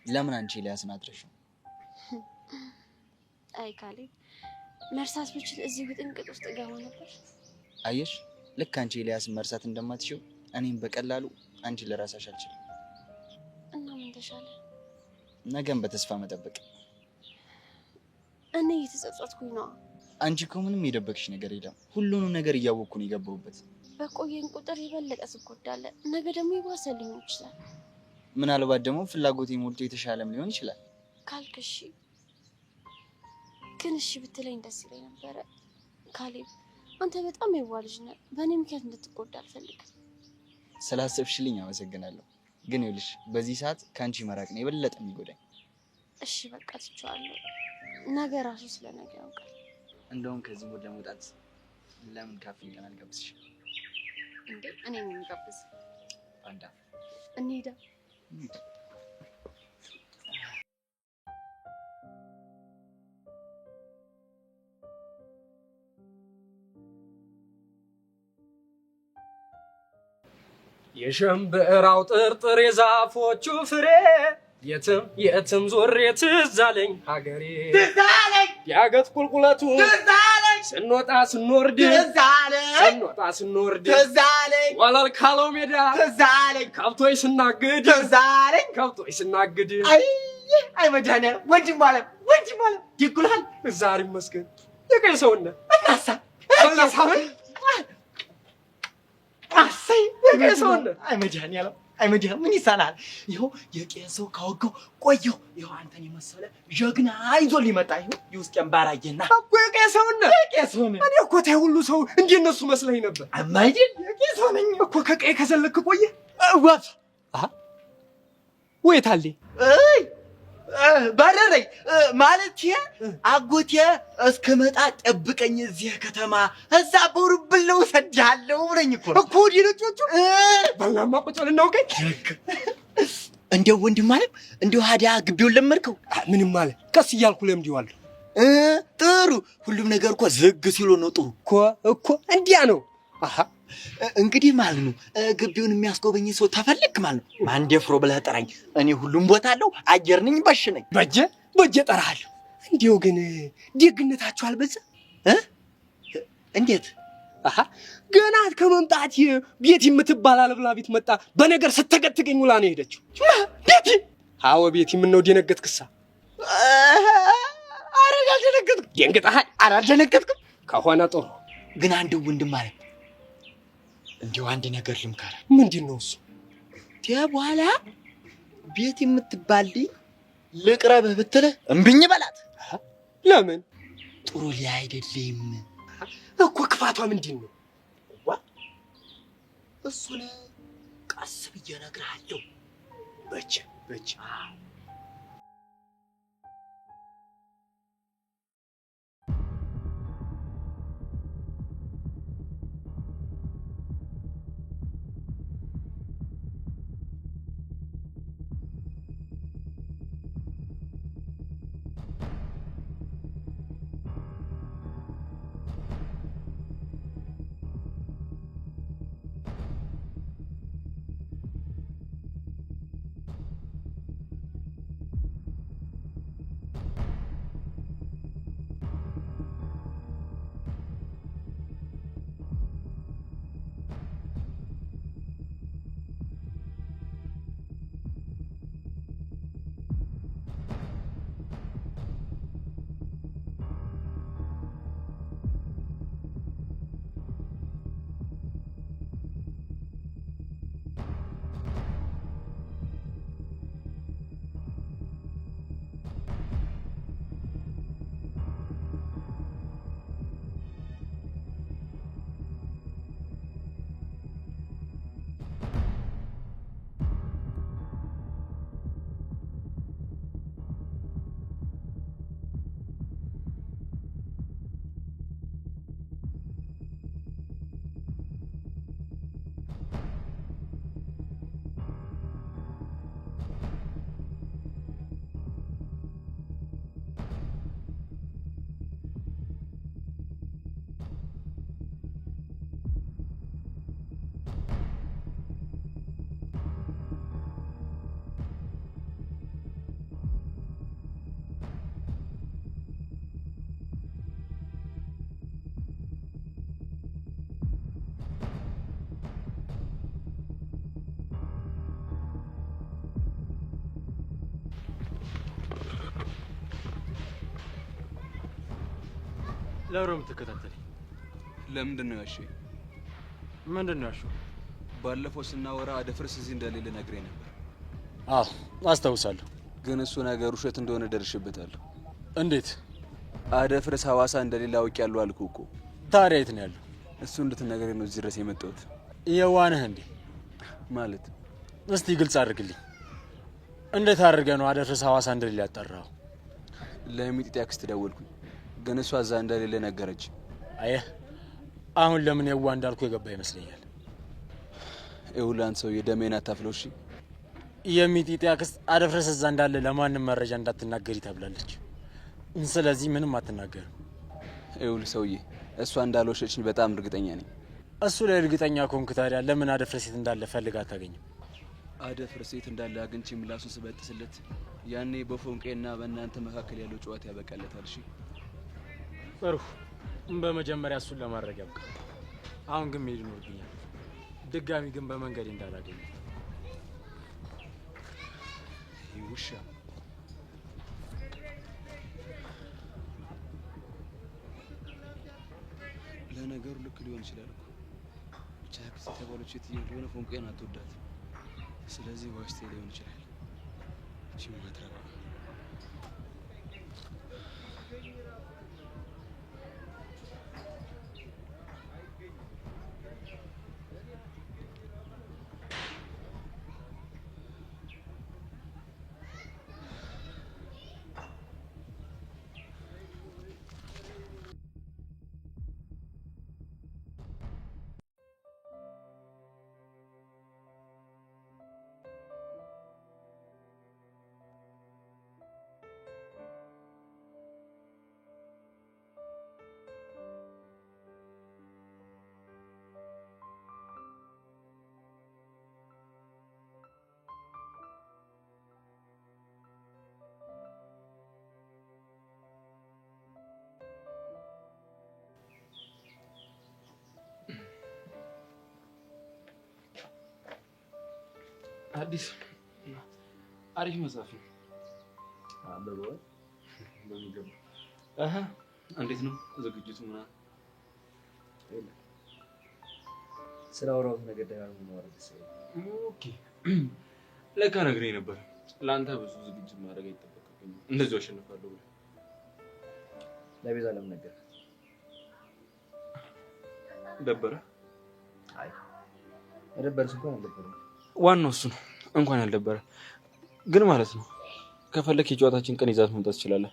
ለምን አንቺ ኤልያስን አትረሺው? አይ ካሌብ፣ መርሳት ብችል እዚህ ውጥንቅጥ ውስጥ እገባ ነበር። አየሽ፣ ልክ አንቺ ኤልያስን መርሳት እንደማትችው እኔም በቀላሉ አንቺ ልረሳሽ አልችልም። እና ምን ተሻለ? ነገን በተስፋ መጠበቅ። እኔ እየተጸጸትኩኝ ነው። አንቺ እኮ ምንም የደበቅሽ ነገር የለም። ሁሉንም ነገር እያወቅኩ ነው የገባሁበት። በቆየን ቁጥር የበለጠ ትጎዳለህ። ነገ ደግሞ የባሰ ሊሆን ይችላል። ምናልባት ደግሞ ፍላጎቴ ሞልቶ የተሻለም ሊሆን ይችላል ካልክ እሺ። ግን እሺ ብትለኝ ደስ ይለኝ ነበረ። ካሌብ፣ አንተ በጣም የዋህ ልጅ ነህ። በእኔ ምክንያት እንድትጎዳ አልፈልግም። ስላሰብሽልኝ አመሰግናለሁ። ግን ይኸውልሽ በዚህ ሰዓት ከአንቺ መራቅ ነው የበለጠ የሚጎዳኝ። እሺ በቃ ትቼዋለሁ። ነገ ራሱ ስለ ነገ ያውቃል። እንደውም ከዚህ ሙድ ለመውጣት ለምን ካፌ ቀን አልጋብዝሽ? እንዴ እኔ ምን ጋብዝ? አንዳ እንሂዳ። የሸምበራው ጥርጥር የዛፎቹ ፍሬ የትም የትም ዞሬ ትዝ አለኝ ሀገሬ። ትዝ አለኝ ያገት ቁልቁለቱ ትዝ አለኝ ስንወጣ ስንወርድ ትዝ አለኝ ስንወጣ ስንወርድ ትዝ አለኝ ወለል ካለው ሜዳ ትዝ አለኝ ከብቶች ስናግድ ትዝ አለኝ ከብቶች ስናግድ። አይ መድኃኒዓለም ወንድም ማለት ይጉልሃል። ዛሬ ይመስገን የቀይ ሰውነት እናሳ አሰይ የቀይ ሰውነት አይ መድኃኒዓለም ምን ይሳናል? ይኸው የቄሰው ካወጋው ቆየው። ይኸው አንተን የመሰለ ጀግና ይዞ ሊመጣ ይኸው የውስጤን ባራየና እኮ የቄሰውነት እኔ እኮ ተይ ሁሉ ሰው እንደነሱ መስለኝ ነበር። አማይደል የቄሰው ነኝ እኮ ከቀይ ከዘለክ ቆየ ወፍ ወይት አለ ባረረኝ ማለት አጎቴ እስከመጣ ጠብቀኝ እዚህ ከተማ እዛ ቦርብል ነው ሰድሃለሁ ብለኝ እኮ ዲነጮቹ ባላማ ቁጭ ልናውቀኝ እንደው ወንድም ማለት እንደው ሀዲያ ግቢውን ለመድከው? ምንም ማለት ቀስ እያልኩ ለምዲዋለሁ። ጥሩ ሁሉም ነገር እኮ ዝግ ሲሉ ነው ጥሩ እኮ እንዲያ ነው። እንግዲህ ማለት ነው ግቢውን የሚያስጎበኝ ሰው ተፈልክ ማለት ነው። ማን ደፍሮ ብለህ ጥራኝ። እኔ ሁሉም ቦታ አለው አየር ነኝ ባሽ ነኝ። በጀ ጠራለሁ። እንዲው ግን ደግነታችሁ አልበዛ? እንዴት? ገና ከመምጣት ቤት የምትባል አለብላ ቤት መጣ። በነገር ስተገትገኝ ውላ ነው ሄደችው። ቤት አዎ ቤት ምን ነው ደነገጥክሳ? አረጋ ደነገጥኩ። ደንግጠሃል? አላደነገጥኩም። ከሆነ ጥሩ። ግን አንድ ወንድም ማለት እንዲው አንድ ነገር ልምከር። ምንድነው እሱ? በኋላ ቤት የምትባል ልቅረብህ ብትልህ እምብኝ በላት። ለምን? ጥሩ ላይ አይደለም እኮ። ክፋቷ ምንድነው? እሱን ቀስ ብዬ እነግርሃለሁ። በጀ ለምን የምትከታተለኝ? ለምንድን ነው ያልሽኝ? ምንድን ነው ያልሽው? ባለፈው ስናወራ አደፍርስ እዚህ እንደሌለ ነግሬ ነበር። አዎ አስታውሳለሁ። ግን እሱ ነገር ውሸት እንደሆነ ደርሼበታለሁ። እንዴት? አደፍርስ ሐዋሳ እንደሌለ አውቄያለሁ አልኩህ እኮ። ታዲያ የት ነው ያለው? እሱ እንድትነግረኝ ነው እዚህ ድረስ የመጣሁት። የዋንህ እንዴ? ማለት እስቲ ግልጽ አድርግልኝ። እንዴት አድርገህ ነው አደፍርስ ሐዋሳ እንደሌለ ያጣራኸው? ለሚጢጢ አክስት ደወልኩኝ፣ ግን እሷ እዛ እንደሌለ ነገረች። አየህ፣ አሁን ለምን የዋ እንዳልኩ የገባ ይመስለኛል። ይኸውልህ አንተ ሰውዬ ደሜን አታፍለው እሺ? የሚጢጢ አክስት አደፍርስ እዛ እንዳለ ለማንም መረጃ እንዳትናገሪ ተብላለች። ስለዚህ ምንም አትናገርም። ይኸውልህ ሰውዬ እሷ እንዳልወሸችኝ በጣም እርግጠኛ ነኝ። እሱ ላይ እርግጠኛ ከሆንክ ታዲያ ለምን አደፍርስ የት እንዳለ ፈልጋ አታገኝም? አደፍርስ የት እንዳለ አግኝቼ ምላሱን ስበጥስለት ያኔ በፎንቄና በእናንተ መካከል ያለው ጨዋታ ያበቃለታል። እሺ ጥሩ። በመጀመሪያ እሱን ለማድረግ ያብቃ። አሁን ግን መሄድ ይኖርብኛል። ድጋሚ ግን በመንገድ እንዳላገኝ። ውሻ ለነገሩ ልክ ሊሆን ይችላል እኮ ብቻ ክስ የተባለች የትዬ እንደሆነ ፎንቄን አትወዳት። ስለዚህ ዋሽቴ ሊሆን ይችላል። እቺ ማትረባ አዲስ አሪፍ መጽሐፍ ነው። አንብበዋል? በሚገባ። እንዴት ነው ዝግጅቱ ምናምን? ስለ አውራሁት ነገር ደጋግሞ ማውራት ደስ ይላል። ኦኬ ለካ ነግሬ ነበር። ለአንተ ብዙ ዝግጅት ማድረግ አይጠበቅብኝም። እንደዚሁ አሸንፋለሁ ብለህ ለቤዛ ለምን ነገር ደበረ? አይ ደበረስ እንኳን አልደበረም። ዋናው እሱ ነው። እንኳን ያልደበረ ግን ማለት ነው። ከፈለክ የጨዋታችን ቀን ይዛት መምጣት ትችላለህ።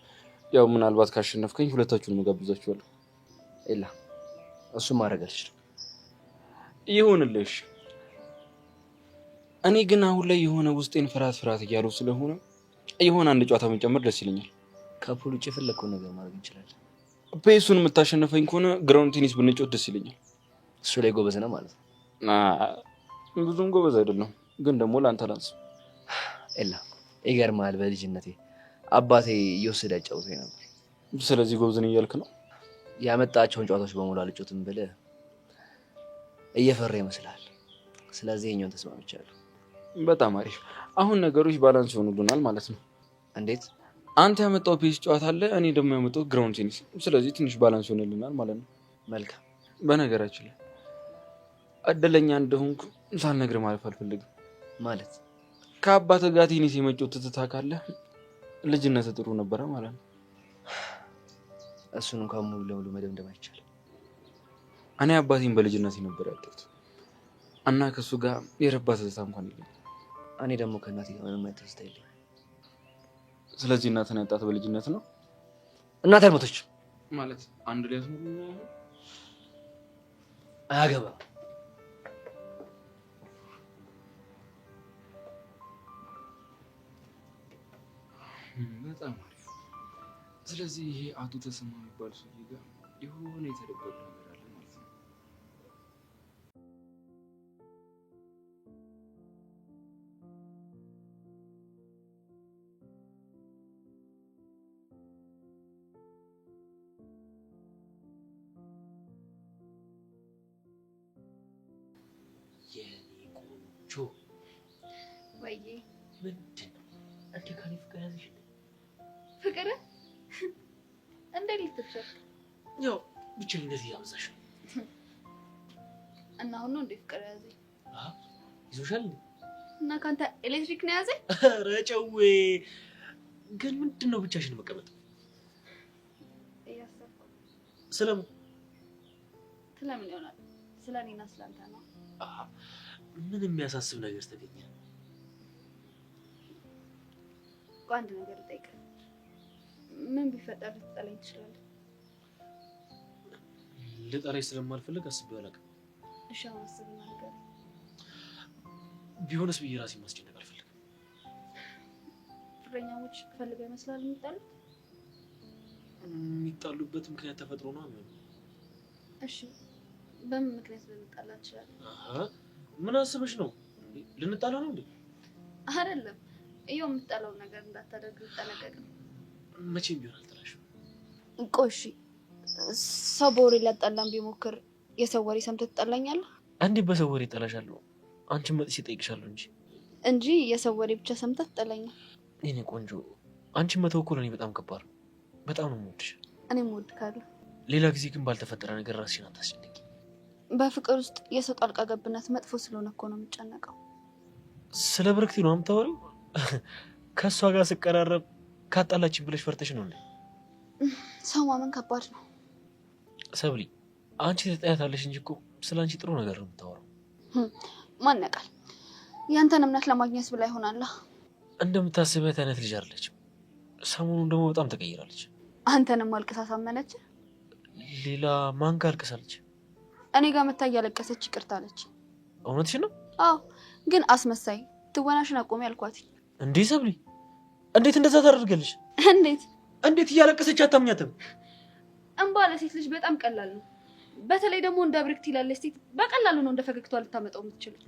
ያው ምናልባት ካሸነፍከኝ ሁለታችሁንም እጋብዛችኋለሁ። ኤላ እሱን ማድረግ አልችልም። ይሁንልሽ። እኔ ግን አሁን ላይ የሆነ ውስጤን ፍርሃት እያሉ ስለሆነ የሆነ አንድ ጨዋታ መጨመር ደስ ይለኛል። ከፑል ውጭ የፈለግከውን ነገር ማድረግ እንችላለን። ፔሱን የምታሸነፈኝ ከሆነ ግራውንድ ቴኒስ ብንጫወት ደስ ይለኛል። እሱ ላይ ጎበዝ ነህ ማለት ነው? ብዙም ጎበዝ አይደለም፣ ግን ደግሞ ለአንተ ላንስ። ኤላ ይገርምሃል፣ በልጅነቴ አባቴ እየወሰደ ያጫውተኝ ነበር። ስለዚህ ጎበዝ ነኝ እያልክ ነው? ያመጣቸውን ጨዋታዎች በሙሉ አልጮትም ብለህ እየፈራ ይመስላል። ስለዚህ የኛውን ተስማምቻለሁ። በጣም አሪፍ። አሁን ነገሮች ባላንስ ይሆኑልናል ማለት ነው። እንዴት? አንተ ያመጣው ፔስ ጨዋታ አለ፣ እኔ ደግሞ ያመጣው ግራውንድ ቴኒስ። ስለዚህ ትንሽ ባላንስ ይሆንልናል ማለት ነው። መልካም። በነገራችን ላይ እድለኛ እንደሆንኩ ሳልነግርህ ማለፍ አልፈልግም። ማለት ከአባትህ ጋር ቴኒስ የመጫወት ትዝታ ካለ ልጅነትህ ጥሩ ነበረ ማለት ነው። እሱን እንኳን ሙሉ ለሙሉ መደምደም አይቻልም። እኔ አባቴን በልጅነቴ ነበር ያጣሁት እና ከእሱ ጋር የረባ ትዝታ እንኳን የለኝም። እኔ ደግሞ ከእናቴ ጋር ምንም አይነት ትዝታ የለኝም። ስለዚህ እናትህን ያጣት በልጅነት ነው? እናቴ አልሞተችም ማለት አንድ ላይ ያስሙ አያገባም። በጣም አሪፍ። ስለዚህ ይሄ አቶ ተሰማ የሚባል ሰውዬ ጋር የሆነ የተደበቀ ነገር አለ ማለት ነው። የኔ ቆንጆ ወይዬ ምንድን ነው አንተ ከኔ ፍቅር ያዘሽ? ፍቅር እንዴት ልትችል? ያው ብቸኝነት እያበዛሽ ነው። እና አሁን ነው እንዴ ፍቅር ያዘኝ? ይዞሻል እና ካንተ ኤሌክትሪክ ነው ያዘኝ? ኧረ ጨዌ ግን ምንድን ነው ብቻሽን መቀመጥ? እያሰብኩ ስለምን ይሆናል? ስለኔና ስላንተ ነው። ምን የሚያሳስብ ነገር ተገኘ? አንድ ነገር ልጠይቅህ። ምን ቢፈጠር ልትጠላኝ ትችላለህ? ልጠላሽ ስለማልፈልግ አስቤው አላውቅም። እሺ አሁን አስብና ንገረኝ። ቢሆንስ ብዬ ራሴን ማስጨነቅ አልፈልግም። ፍቅረኛሞች ፈልገው ይመስላል የሚጣሉት? የሚጣሉበት ምክንያት ተፈጥሮ ነው የሚሆነው። እሺ በምን ምክንያት ልንጣላ እንችላለን? ምን አስበሽ ነው? ልንጣላ ነው እንዴ? አይደለም። ይኸው የምትጠላው ነገር እንዳታደርግ ልጠነቀቅ ነው። መቼም ቢሆን አልጠላሽም። ቆይ እሺ ሰው በወሬ ሊያጣላን ቢሞክር የሰው ወሬ ሰምተህ ትጠላኛለህ? አንዴ በሰው ወሬ እጠላሻለሁ። አንቺን መጥቼ እጠይቅሻለሁ እንጂ የሰው ወሬ ብቻ ሰምተህ ትጠላኛለህ? የኔ ቆንጆ አንቺን መተው እኮ ለእኔ በጣም ከባድ ነው። በጣም ነው የምወድሽ። እኔም እወድሃለሁ። ሌላ ጊዜ ግን ባልተፈጠረ ነገር ራስሽን አታስጨንቂ። በፍቅር ውስጥ የሰው ጣልቃ ገብነት መጥፎ ስለሆነ እኮ ነው የምጨነቀው። ስለ ብርክቲ ነው የምታወሪው? ከእሷ ጋር ስቀራረብ ካጣላችን ብለሽ ፈርተሽ ነው እንዴ? ሰው ማመን ከባድ ነው ሰብሊ። አንቺ ትጠያታለሽ እንጂ እኮ ስለ አንቺ ጥሩ ነገር ነው የምታወራው። ማን ያውቃል? ያንተን እምነት ለማግኘት ብላ ይሆናል። እንደምታስቢያት አይነት ልጅ አይደለችም። ሰሞኑን ደግሞ በጣም ተቀይራለች። አንተንም አልቅሳ ሳመነች። ሌላ ማን ጋር አልቅሳለች? እኔ ጋር መታ እያለቀሰች ይቅርታ አለች። እውነትሽን ነው? አዎ፣ ግን አስመሳይ ትወናሽን አቆሚ አልኳት። እንዴ ሰብሊ፣ እንዴት እንደዛ ታደርገልሽ? እንዴት እያለቀሰች አታምኛትም? እንባ ለሴት ልጅ በጣም ቀላል ነው። በተለይ ደግሞ እንደ ብርክቲ ላለች ሴት በቀላሉ ነው እንደ ፈገግቷ ልታመጣው የምትችለው።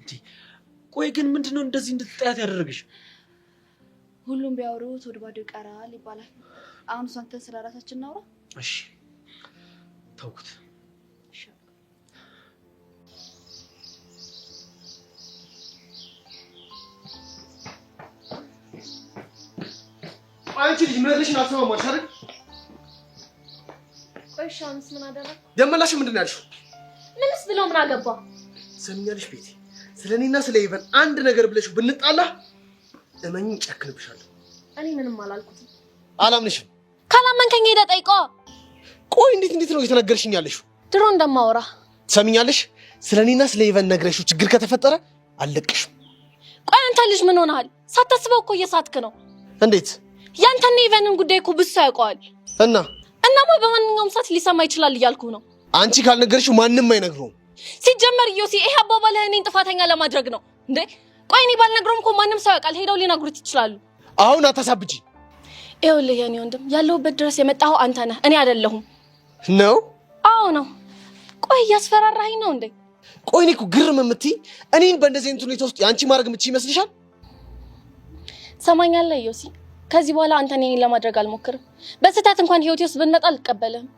ቆይ ግን ምንድነው እንደዚህ እንድትጠያት ያደረገሽ? ሁሉም ቢያወሩት ወደ ባዶ ይቀራል ይባላል። አሁን አንተን ስለ ራሳችን እናውራ። እሺ ተውኩት። አንቺ ልጅ ምንድነሽ? አትሰማም ማለት አይደል? ቆይ ሻንስ ምን አደረክ? ደመላሽ ምንድን ነው ያልሽው? ምንስ ብለው ምን አገባ? ሰሚኛለሽ ቤቴ፣ ስለኔና ስለ ኢቨን አንድ ነገር ብለሽ ብንጣላ እመኝኝ ጨክንብሻለሁ። እኔ ምንም አላልኩትም። አላምንሽም። ካላመንከኝ ሄደህ ጠይቀዋ። ቆይ እንዴት ነው እየተናገርሽኝ ያለሽው? ድሮ እንደማወራ ሰሚኛለሽ? ስለኔና ስለ ኢቨን ነግረሽው ችግር ከተፈጠረ አልለቅሽም። ቆይ አንተ ልጅ ምን ሆነሃል? ሳታስበው እኮ እየሳትክ ነው። እንዴት? ያንተና ኢቨንን ጉዳይ እኮ ብዙ ሰው ያውቀዋል። እናማ በማንኛውም ሰዓት ሊሰማ ይችላል እያልኩ ነው። አንቺ ካልነገርሽው ማንም አይነግረውም። ሲጀመር ዮሲ ይሄ አባባልህ እኔን ጥፋተኛ ለማድረግ ነው እንዴ? ቆይ እኔ ባልነግረውም እኮ ማንም ሰው ያውቃል። ሄደው ሊነግሩት ይችላሉ። አሁን አታሳብጂ። ይኸውልህ የኔ ወንድም፣ ያለሁበት ድረስ የመጣኸው አንተ ነህ፣ እኔ አይደለሁም። ነው? አዎ ነው። ቆይ እያስፈራራኸኝ ነው እንዴ? ቆይ እኔ እኮ ግርም የምትይ እኔን በእንደዚህ አይነት ሁኔታ ውስጥ አንቺ ማድረግ የምትችይ ይመስልሻል? ሰማኛለህ ዮሲ፣ ከዚህ በኋላ አንተ እኔን ለማድረግ አልሞክርም። በስህተት እንኳን ህይወቴ ውስጥ ብንመጣ አልቀበልህም።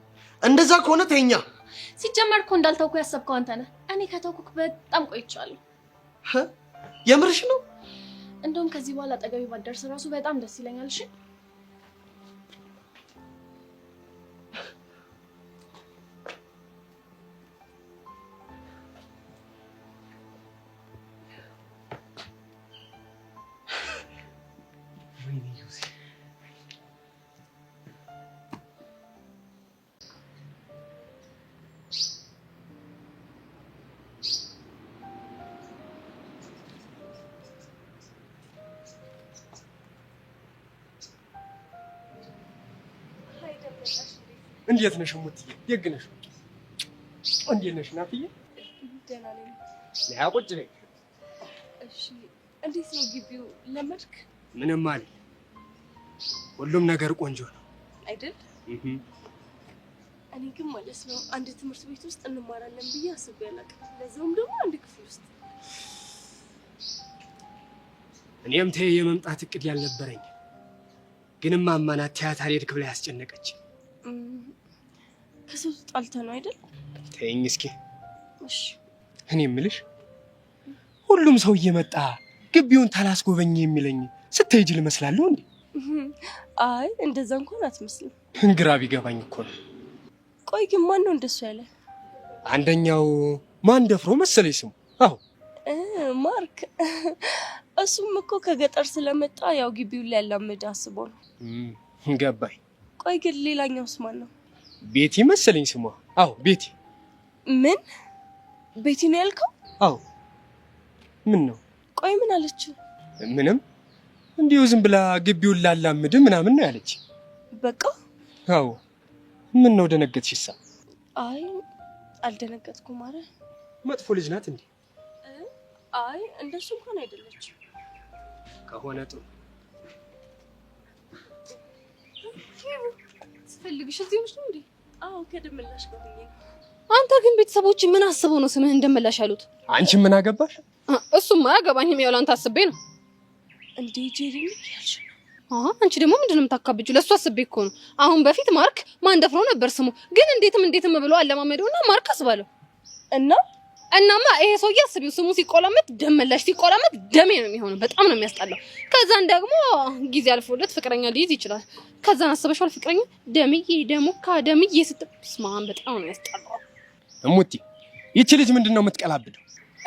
እንደዛ ከሆነ ተኛ። ሲጀመር እኮ እንዳልተውኩ ያሰብከው አንተ ነህ። እኔ ከተውኩክ በጣም ቆይቻለሁ። የምርሽ ነው? እንደውም ከዚህ በኋላ አጠገቤ ባትደርስ እራሱ በጣም ደስ ይለኛል። እሺ እንዴት ነሽ ሙትዬ? ደግ ነሽ? እንዴት ነሽ ናፍዬ? ደህና ነኝ። ያ ቁጭ ነኝ። እሺ እንዴት ነው ግቢው? ለመድክ? ምንም አለ። ሁሉም ነገር ቆንጆ ነው አይደል? እኔ ግን ማለት ነው አንድ ትምህርት ቤት ውስጥ እንማራለን ብዬ አስቤ አላውቅም። ለዛውም ደግሞ አንድ ክፍል ውስጥ። እኔም ተይ የመምጣት እቅድ ያልነበረኝ ግን እማማ ናት ቲያትር ሄድክ ብላ ያስጨነቀች። ከሰው ጣልተህ ነው አይደል? ተይኝ እስኪ። እሺ እኔ የምልሽ ሁሉም ሰው እየመጣ ግቢውን ታላስጎበኝ የሚለኝ ስትሄጂ ልመስላለሁ እንዴ? አይ እንደዛ እንኳን አትመስልም። ግራ ቢገባኝ እኮ ነው። ቆይ ግን ማን ነው እንደሱ ያለ? አንደኛው ማን ደፍሮ መሰለኝ ስሙ። አዎ ማርክ። እሱም እኮ ከገጠር ስለመጣ ያው ግቢውን ላይ ያላምድ አስቦ ነው። ገባኝ። ቆይ ግን ሌላኛውስ ማን ነው? ቤቲ መሰለኝ ስሟ። አዎ ቤቲ። ምን ቤቲ ነው ያልከው? አዎ። ምን ነው? ቆይ ምን አለች? ምንም እንዲሁ ዝም ብላ ግቢውን ላላምድ ምናምን ነው ያለች። በቃ አዎ። ምን ነው ደነገጥሽሳ? አይ አልደነገጥኩም። አረ መጥፎ ልጅ ናት እንዴ? አይ እንደሱ እንኳን አይደለች። ከሆነ ጥሩ። ስፈልግሽ እዚህ ውስጥ ነው እንዴ? አዎ ከደመላሽ ጋር ሆኜ። አንተ ግን ቤተሰቦች ምን አስበው ነው ስምህን እንደመላሽ ያሉት? አንቺ ምን አገባሽ? እሱማ አያገባኝም። ያው ላንተ አስቤ ነው እንዴ ጄሪ ያልሽ? አንቺ ደግሞ ምንድነው የምታካብጂው? ለሱ አስቤ እኮ ነው። አሁን በፊት ማርክ ማን ደፍሮ ነበር ስሙ፣ ግን እንዴትም ብሎ አለማመደውና ማርክ አስባለው እናማ ይሄ ሰውዬ አስቢው ስሙ ሲቆላመጥ ደመላሽ ሲቆላመጥ ደሜ ነው የሚሆነው። በጣም ነው የሚያስጠላው። ከዛን ደግሞ ጊዜ አልፎለት ፍቅረኛ ሊይዝ ይችላል። ከዛን አስበሽዋል? ፍቅረኛ ደምዬ ስትስማም በጣም ነው የሚያስጠላው። እሙቲ ይቺ ልጅ ምንድነው የምትቀላብደው?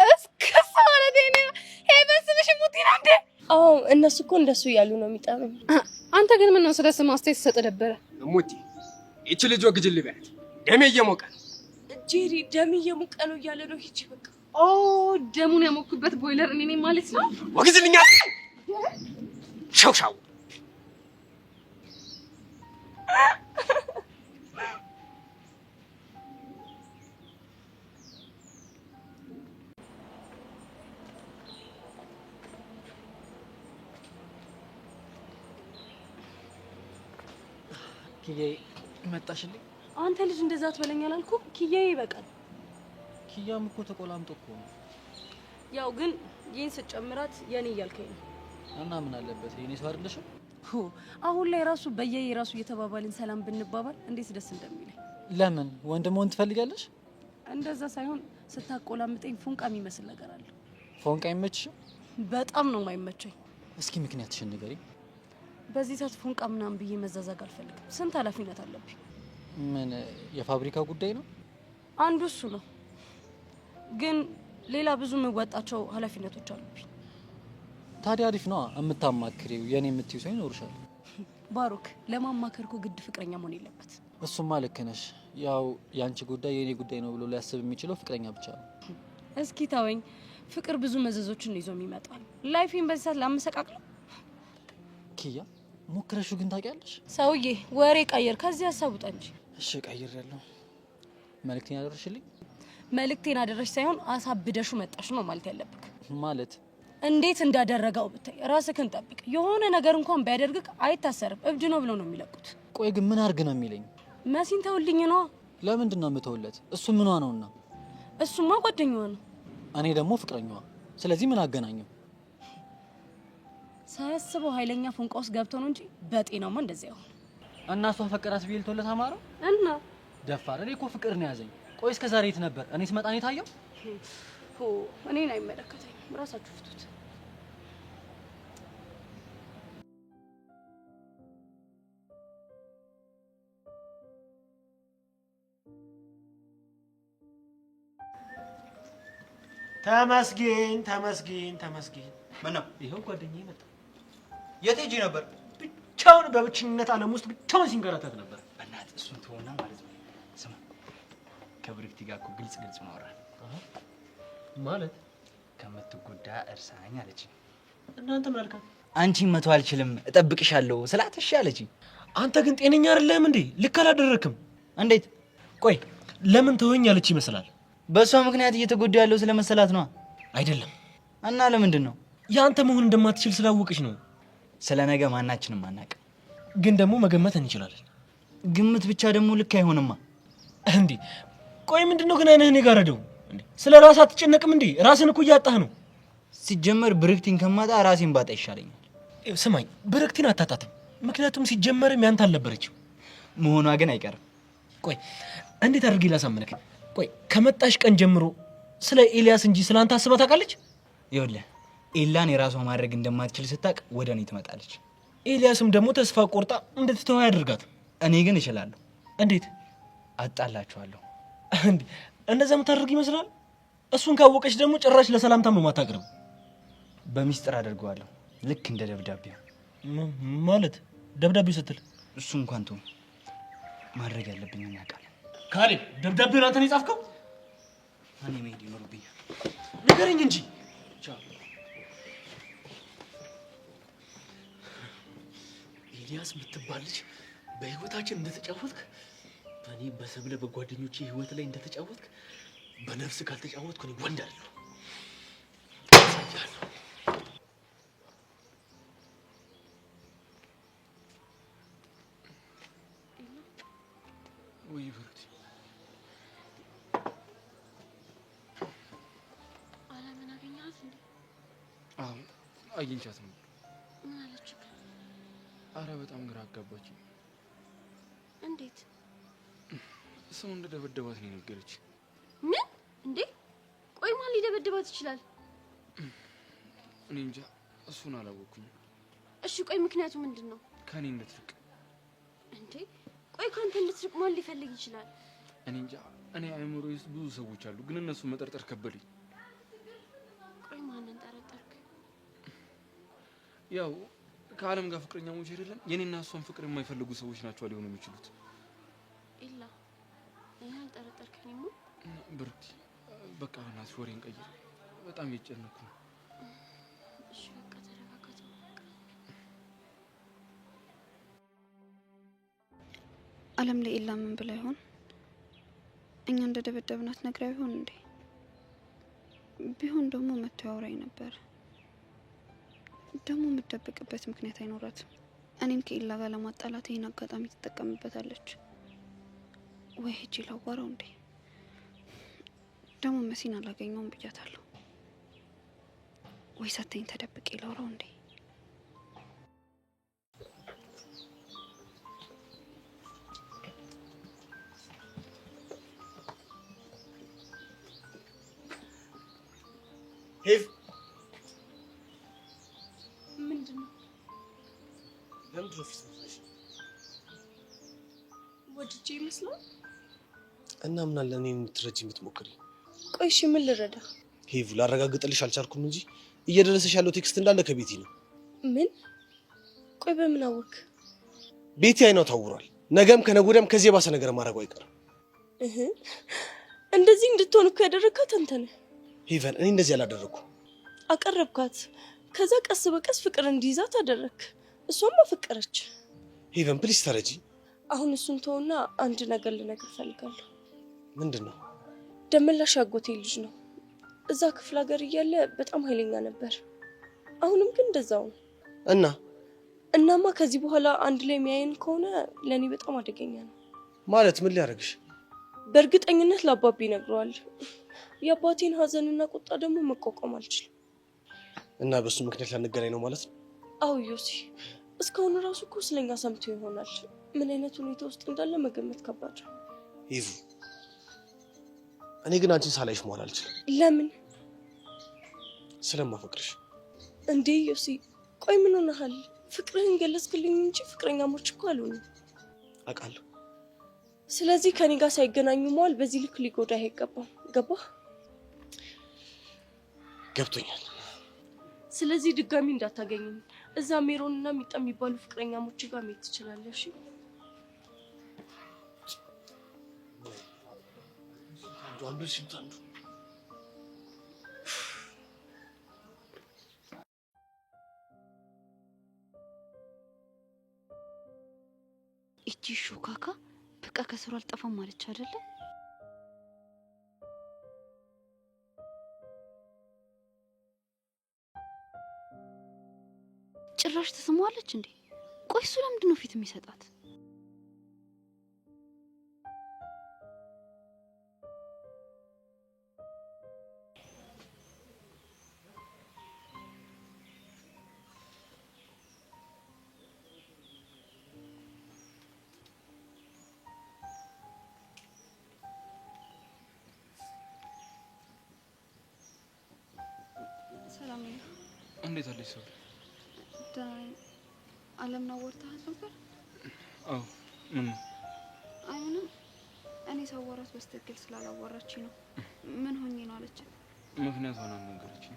እስከሳ ማለት ነው በስምሽ እሙቲ ነው እንዴ? አዎ እነሱ እኮ እንደሱ እያሉ ነው የሚጠሩኝ። አንተ ግን ምን ነው ስለ ስም አስተያየት ሰጥ ነበረ? እሙቲ ይቺ ልጅ ወግጅልኝ በያት። ደሜ እየሞቀ ነው። ጄሪ ደም እየሞቀ ነው እያለ ነው። ሂጂ በቃ። ደሙን ያሞኩበት ቦይለር እኔ ነኝ ማለት ነው። ወግዝልኛ ሻው ኪያዬ መጣሽልኝ? አንተ ልጅ እንደዛ ትበለኝ አላልኩም? ኪያዬ ይበቃል። ኪያም እኮ ተቆላምጦ እኮ ነው። ያው ግን ይህን ስጨምራት የኔ እያልከኝ ነው። እና ምን አለበት የኔ ሰው አይደለሽም? አሁን ላይ ራሱ በየዬ ራሱ እየተባባልን ሰላም ብንባባል እንዴት ደስ እንደሚለኝ። ለምን ወንድም መሆን ትፈልጋለሽ? እንደዛ ሳይሆን ስታቆላምጠኝ ፉንቃ የሚመስል ነገር አለ። ፎንቃ አይመችሽም? በጣም ነው የማይመቸኝ። እስኪ ምክንያትሽን ንገሪኝ። በዚህ ሰዓት ፉንቃ ምናምን ብዬ መዛዛግ አልፈልግም። ስንት ኃላፊነት አለብኝ። ምን የፋብሪካ ጉዳይ ነው? አንዱ እሱ ነው፣ ግን ሌላ ብዙ የምወጣቸው ኃላፊነቶች አሉብኝ። ታዲያ አሪፍ ነዋ። የምታማክሪው የኔ የምትይው ሰው ይኖርሻል። ባሩክ ለማማከር እኮ ግድ ፍቅረኛ መሆን የለበት። እሱማ ልክ ነሽ። ያው ያንቺ ጉዳይ የኔ ጉዳይ ነው ብሎ ሊያስብ የሚችለው ፍቅረኛ ብቻ ነው። እስኪ ተወኝ። ፍቅር ብዙ መዘዞችን ይዞ የሚመጣል። ላይፌን በዚህ ሰዓት ላመሰቃቅለው። ኪያ ሞክረሹ ግን ታውቂያለሽ? ሰውዬ ወሬ ቀይር፣ ከዚህ ሀሳብ ውጣ እንጂ። እሺ ቀይሬያለሁ። መልእክቴን አደረሽልኝ? መልእክቴን አደረሽ ሳይሆን አሳብደሹ መጣሽ ነው ማለት ያለብክ። ማለት እንዴት እንዳደረገው ብታይ ራስህን ጠብቅ። የሆነ ነገር እንኳን ቢያደርግክ አይታሰርም፣ እብድ ነው ብለው ነው የሚለቁት። ቆይ ግን ምን አድርግ ነው የሚለኝ? መሲን ተውልኝ ነው። ለምንድን ነው የምተውለት? እሱ ምኗ ነውና? እሱማ ጓደኛዋ ነው፣ እኔ ደግሞ ፍቅረኛዋ። ስለዚህ ምን አገናኘው? ሳያስበው ኃይለኛ ፉንቃ ውስጥ ገብቶ ነው እንጂ በጤናውማ እንደዚያ ይሆን። እና እሷ ፈቀራት ቢል ተውለት አማረው እና ደፋር። እኔ እኮ ፍቅር ነው ያዘኝ። ቆይ እስከ ዛሬ የት ነበር? እኔ ስመጣ ነው የታየው? እኔን አይመለከተኝም፣ ራሳችሁ ፍቱት። ተመስገን ተመስገን ተመስገን። ምን ነው? ይኸው ጓደኛዬ መጣ። የት ሄጂ ነበር? ብቻውን በብቸኝነት ዓለም ውስጥ ብቻውን ሲንገራተት ነበር። በእናትህ እሱን ተውና ማለት ነው። ስማ ከብሪክቲ ጋር እኮ ግልጽ ማውራት ማለት ከምትጎዳ እርሳኝ አለችኝ። እናንተ ምን አልካት? አንቺን መተው አልችልም እጠብቅሻለሁ ስላት እሺ አለችኝ። አንተ ግን ጤነኛ አይደለም እንዴ? ልክ አላደረክም። እንዴት? ቆይ ለምን ተወኝ ያለች ይመስላል? በእሷ ምክንያት እየተጎዳ ያለው ስለመሰላት ነው። አይደለም። እና ለምንድን ነው? ያንተ መሆን እንደማትችል ስላወቅሽ ነው። ስለ ነገ ማናችንም አናውቅም፣ ግን ደግሞ መገመት እንችላለን። ግምት ብቻ ደግሞ ልክ አይሆንማ። እንዴ ቆይ ምንድነው ግን አይነህን የጋረደው? ስለ ራስህ አትጨነቅም እንዴ? ራስን እኮ እያጣህ ነው። ሲጀመር ብርክቲን ከማጣ ራሴን ባጣ ይሻለኛል። ስማኝ፣ ብርክቲን አታጣትም። ምክንያቱም ሲጀመርም ያንተ አልነበረችው መሆኗ ግን አይቀርም። ቆይ እንዴት አድርጌ ላሳመነክ? ቆይ ከመጣሽ ቀን ጀምሮ ስለ ኤልያስ እንጂ ስለ አንተ አስባ ታውቃለች? ይኸውልህ ኤላን የራሷ ማድረግ እንደማትችል ስታውቅ ወደ እኔ ትመጣለች። ኤልያስም ደግሞ ተስፋ ቆርጣ እንድትተው ያደርጋት። እኔ ግን እችላለሁ። እንዴት? አጣላችኋለሁ። እንዴ እንደዛ የምታደርግ ይመስላል? እሱን ካወቀች ደግሞ ጭራሽ ለሰላምታም ነው የማታቀርብ። በሚስጥር አደርገዋለሁ፣ ልክ እንደ ደብዳቤ። ማለት ደብዳቤ ስትል? እሱ እንኳን ተው፣ ማድረግ ያለብኝን ያውቃል። ካሌብ ደብዳቤውን አንተ ነው የጻፍከው? እኔ መሄድ ይኖርብኛል። ንገረኝ እንጂ። ኤልያስ የምትባል ልጅ በህይወታችን እንደተጫወትክ በእኔ በሰብለ በጓደኞቼ ህይወት ላይ እንደተጫወትክ በነፍስ ካልተጫወትኩ እኔ ወንድ አይደለሁ። ወይ ብሩክ፣ አለምን አገኘሃት እንዴ? አዎ አግኝቻት ነው። ምን አለች? አረ በጣም ግራ አጋባች። እንዴት? ሰው እንደደበደባት ነው የነገረች። ምን እንዴ? ቆይ ማን ሊደበድባት ይችላል? እኔ እንጃ፣ እሱን አላወኩም። እሺ ቆይ ምክንያቱ ምንድነው? ከኔ እንድትርቅ። እንዴ ቆይ ካንተ እንድትርቅ ማን ሊፈልግ ይችላል? እኔ እንጃ። እኔ አእምሮዬ ውስጥ ብዙ ሰዎች አሉ፣ ግን እነሱ መጠርጠር ከበደኝ። ቆይ ማንን ጠረጠርክ? ያው ከአለም ጋር ፍቅረኛሞች አይደለም? የኔና እሷን ፍቅር የማይፈልጉ ሰዎች ናቸው ሊሆኑ የሚችሉት። ኢላ እኔ አልጠረጠርከኝም? ብሩክ በቃ በእናትሽ ወሬን ቀይር፣ በጣም እየጨነኩ ነው። እሺ በቃ ተረጋጋ። አለም ለኢላ ምን ብላ ይሆን? እኛ እንደደበደብናት ነግራው ይሆን እንዴ? ቢሆን ደግሞ መጥቶ ያወራኝ ነበር። ደግሞ የምትደብቅበት ምክንያት አይኖራትም። እኔም ከኢላ ጋር ለማጣላት ይህን አጋጣሚ ትጠቀምበታለች። ወይ ሂጂ ላዋራው እንዴ? ደግሞ መሲን አላገኘውም ብያታለሁ። ወይ ሰተኝ ተደብቄ ላውራው እንዴ? ሄቭ ምንድነው? ለምንድን ነው ፊት መስለሽ? ወድጄ ይመስላል። እና ምን አለ እኔን የምትረጂ የምትሞክሪ? ቆይ እሺ ምን ልረዳ? ሄቭ ላረጋግጥልሽ አልቻልኩም እንጂ እየደረሰሽ ያለው ቴክስት እንዳለ ከቤቲ ነው። ምን? ቆይ በምን አወቅ? ቤቲ አይኗ ታውሯል። ነገም ከነገ ወዲያም ከዚህ የባሰ ነገር ማድረጉ አይቀርም። እንደዚህ እንድትሆን እኮ ያደረግካት አንተ ነህ። ሄቨን፣ እኔ እንደዚህ አላደረኩም። አቀረብካት፣ ከዛ ቀስ በቀስ ፍቅር እንዲይዛት አደረክ። እሷም አፈቀረች። ሄቨን ፕሊስ ተረጂ። አሁን እሱን ተውና አንድ ነገር ልነግርህ እፈልጋለሁ። ምንድነው? ደመላሽ ያጎቴ ልጅ ነው። እዛ ክፍለ ሀገር እያለ በጣም ኃይለኛ ነበር። አሁንም ግን እንደዛው ነው። እናማ ከዚህ በኋላ አንድ ላይ የሚያየን ከሆነ ለኔ በጣም አደገኛ ነው። ማለት ምን ሊያደርግሽ? በእርግጠኝነት ለአባቢ ይነግረዋል። የአባቴን ሀዘንና ቁጣ ደግሞ መቋቋም አልችልም። እና በሱ ምክንያት ላንገናኝ ነው ማለት ነው? አዎ ዮሲ፣ እስካሁን ራሱ እኮ ስለኛ ሰምቶ ይሆናል። ምን አይነት ሁኔታ ውስጥ እንዳለ መገመት ከባድ ነው። ሂዙ፣ እኔ ግን አንቺን ሳላይሽ መዋል አልችልም። ለምን? ስለማፈቅርሽ። እንዴ ዮሲ፣ ቆይ ምን ሆነሃል? ፍቅርህን ገለጽክልኝ እንጂ ፍቅረኛሞች እኮ አልሆንም። አውቃለሁ። ስለዚህ ከኔ ጋር ሳይገናኙ መዋል በዚህ ልክ ሊጎዳህ አይገባም። ገባህ? ገብቶኛል። ስለዚህ ድጋሚ እንዳታገኘኝ። እዛ ሜሮንና ሚጣ የሚባሉ ፍቅረኛሞች ጋር መሄድ ትችላለህ። እሺ? እቺ ሹካካ በቃ ከስሩ አልጠፋም ማለች አይደለ? ጭራሽ ተስሟለች እንዴ? ቆይ እሱ ለምንድን ነው ፊት የሚሰጣት? ሰላም ነው። እንዴት አለሽ ሰው? አለምና ወርታህ ነበር? አዎ። ምን? አይሆንም። እኔ እኔ ሳወራት በስተክል ስላላወራችኝ ነው። ምን ሆኜ ነው አለች? ምክንያቱን አልነገረችኝ።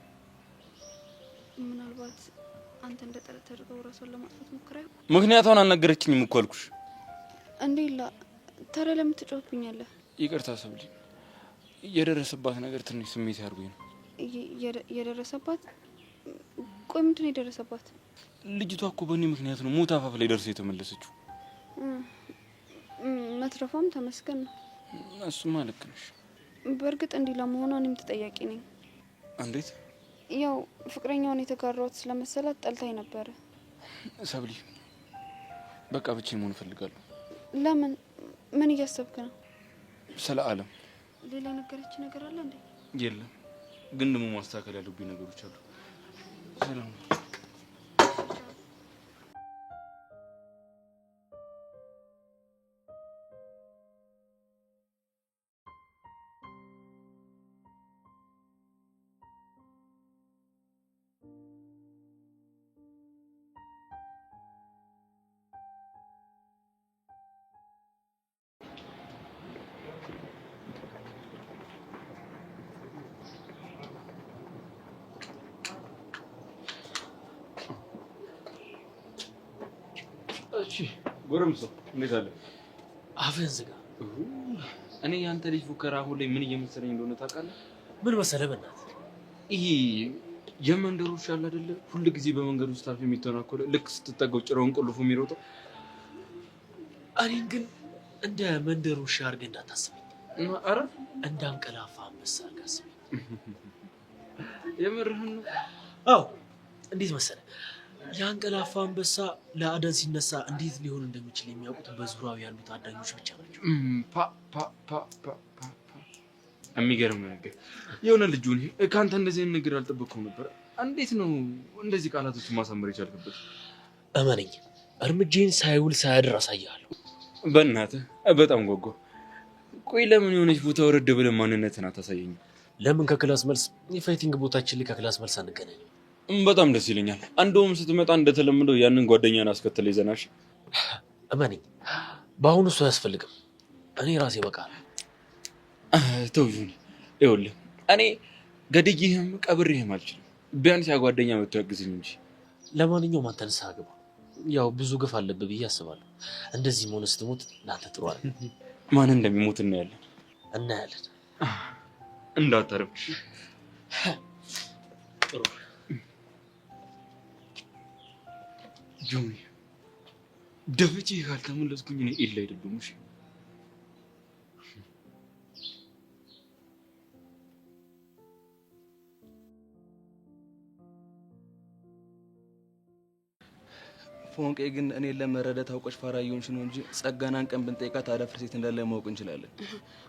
ምናልባት አንተ እንደጠረጠርከው ራሷን ለማጥፋት ሞክራ ይሆን? ምክንያቱን አልነገረችኝም እኮ አልኩሽ። እንዴ ላ ታዲያ ለምን ትጮህብኛለህ? ይቅርታ ሰብሊ፣ የደረሰባት ነገር ትንሽ ስሜት ያርጉኝ ነው። የደረሰባት? ቆይ ምንድን ነው የደረሰባት? ልጅቷ እኮ በእኔ ምክንያት ነው ሞት አፋፍ ላይ ደርሳ የተመለሰችው። መትረፏም ተመስገን ነው። እሱማ ልክ ነሽ። በእርግጥ እንዲህ ለመሆኗ እኔም ተጠያቂ ነኝ። እንዴት? ያው ፍቅረኛውን የተጋራሁት ስለመሰላት ጠልታኝ ነበረ። ሰብሊ፣ በቃ ብቻዬን መሆን እፈልጋለሁ። ለምን? ምን እያሰብክ ነው? ስለ አለም። ሌላ የነገረች ነገር አለ እንዴ? የለም፣ ግን ደግሞ ማስተካከል ያሉብኝ ነገሮች አሉ። ሰላም። እሺ ጎረምሶ እንዴት አለ? አፍህን ዝጋ። እኔ ያንተ ልጅ ፉከራ አሁን ላይ ምን እየመሰለኝ እንደሆነ ታውቃለህ? ምን መሰለህ? በእናትህ ይሄ የመንደሩ ውሻ አለ አይደለ? ሁሉ ጊዜ በመንገዱ ውስጥ ታልፍ የሚተናኮለ ልክ ስትጠጋው ጭራውን ቆልፎ የሚሮጠው። እኔን ግን እንደ መንደሩ ውሻ አድርገህ እንዳታስበኝ። ኧረ እንደ አንቀላፋ አንበሳ አድርገህ አስበኝ። የምርህን ነው? አዎ። እንዴት መሰለህ? የአንቀላፋ አንበሳ ለአደን ሲነሳ እንዴት ሊሆን እንደሚችል የሚያውቁት በዙሪያው ያሉት አዳኞች ብቻ ናቸው። የሚገርም ነገር የሆነ ልጁን ከአንተ እንደዚህ አይነት ነገር አልጠበቅኩም ነበር። እንዴት ነው እንደዚህ ቃላቶችን ማሳመር የቻልክበት? እመነኝ፣ እርምጃዬን ሳይውል ሳያድር አሳይሃለሁ። በእናትህ በጣም ጓጓ። ቆይ ለምን የሆነች ቦታ ወረድ ብለን ማንነትን አታሳየኝም? ለምን ከክላስ መልስ የፋይቲንግ ቦታችን ላይ ከክላስ መልስ አንገናኝም? በጣም ደስ ይለኛል። አንዱም ስትመጣ እንደተለምደው ያንን ጓደኛን አስከተለ ይዘናሽ። እመነኝ፣ በአሁኑ እሱ አያስፈልግም። እኔ ራሴ በቃል ተውዩኝ። ይኸውልህ እኔ ገድዬህም ቀብሬህም አልችልም። ቢያንስ ያ ጓደኛ መጥቶ ያግዝኝ እንጂ። ለማንኛውም አንተ ንስሐ ግባ። ያው ብዙ ግፍ አለብህ ብዬ አስባለሁ። እንደዚህ መሆን ስትሞት ለአንተ ጥሩ አለ። ማን እንደሚሞት እናያለን። እንዳታረብሽ። ጥሩ ጆኒ፣ ደፍቼ ካልተመለስኩኝ እኔ ኤላ አይደለሁም። እሺ ፎንቄ ግን እኔ ለመረዳት አውቀሽ ፋራ እየሆንሽ ነው እንጂ ጸጋናን ቀን ብንጠይቃት አዳፍር ሴት እንዳለ ማወቅ እንችላለን።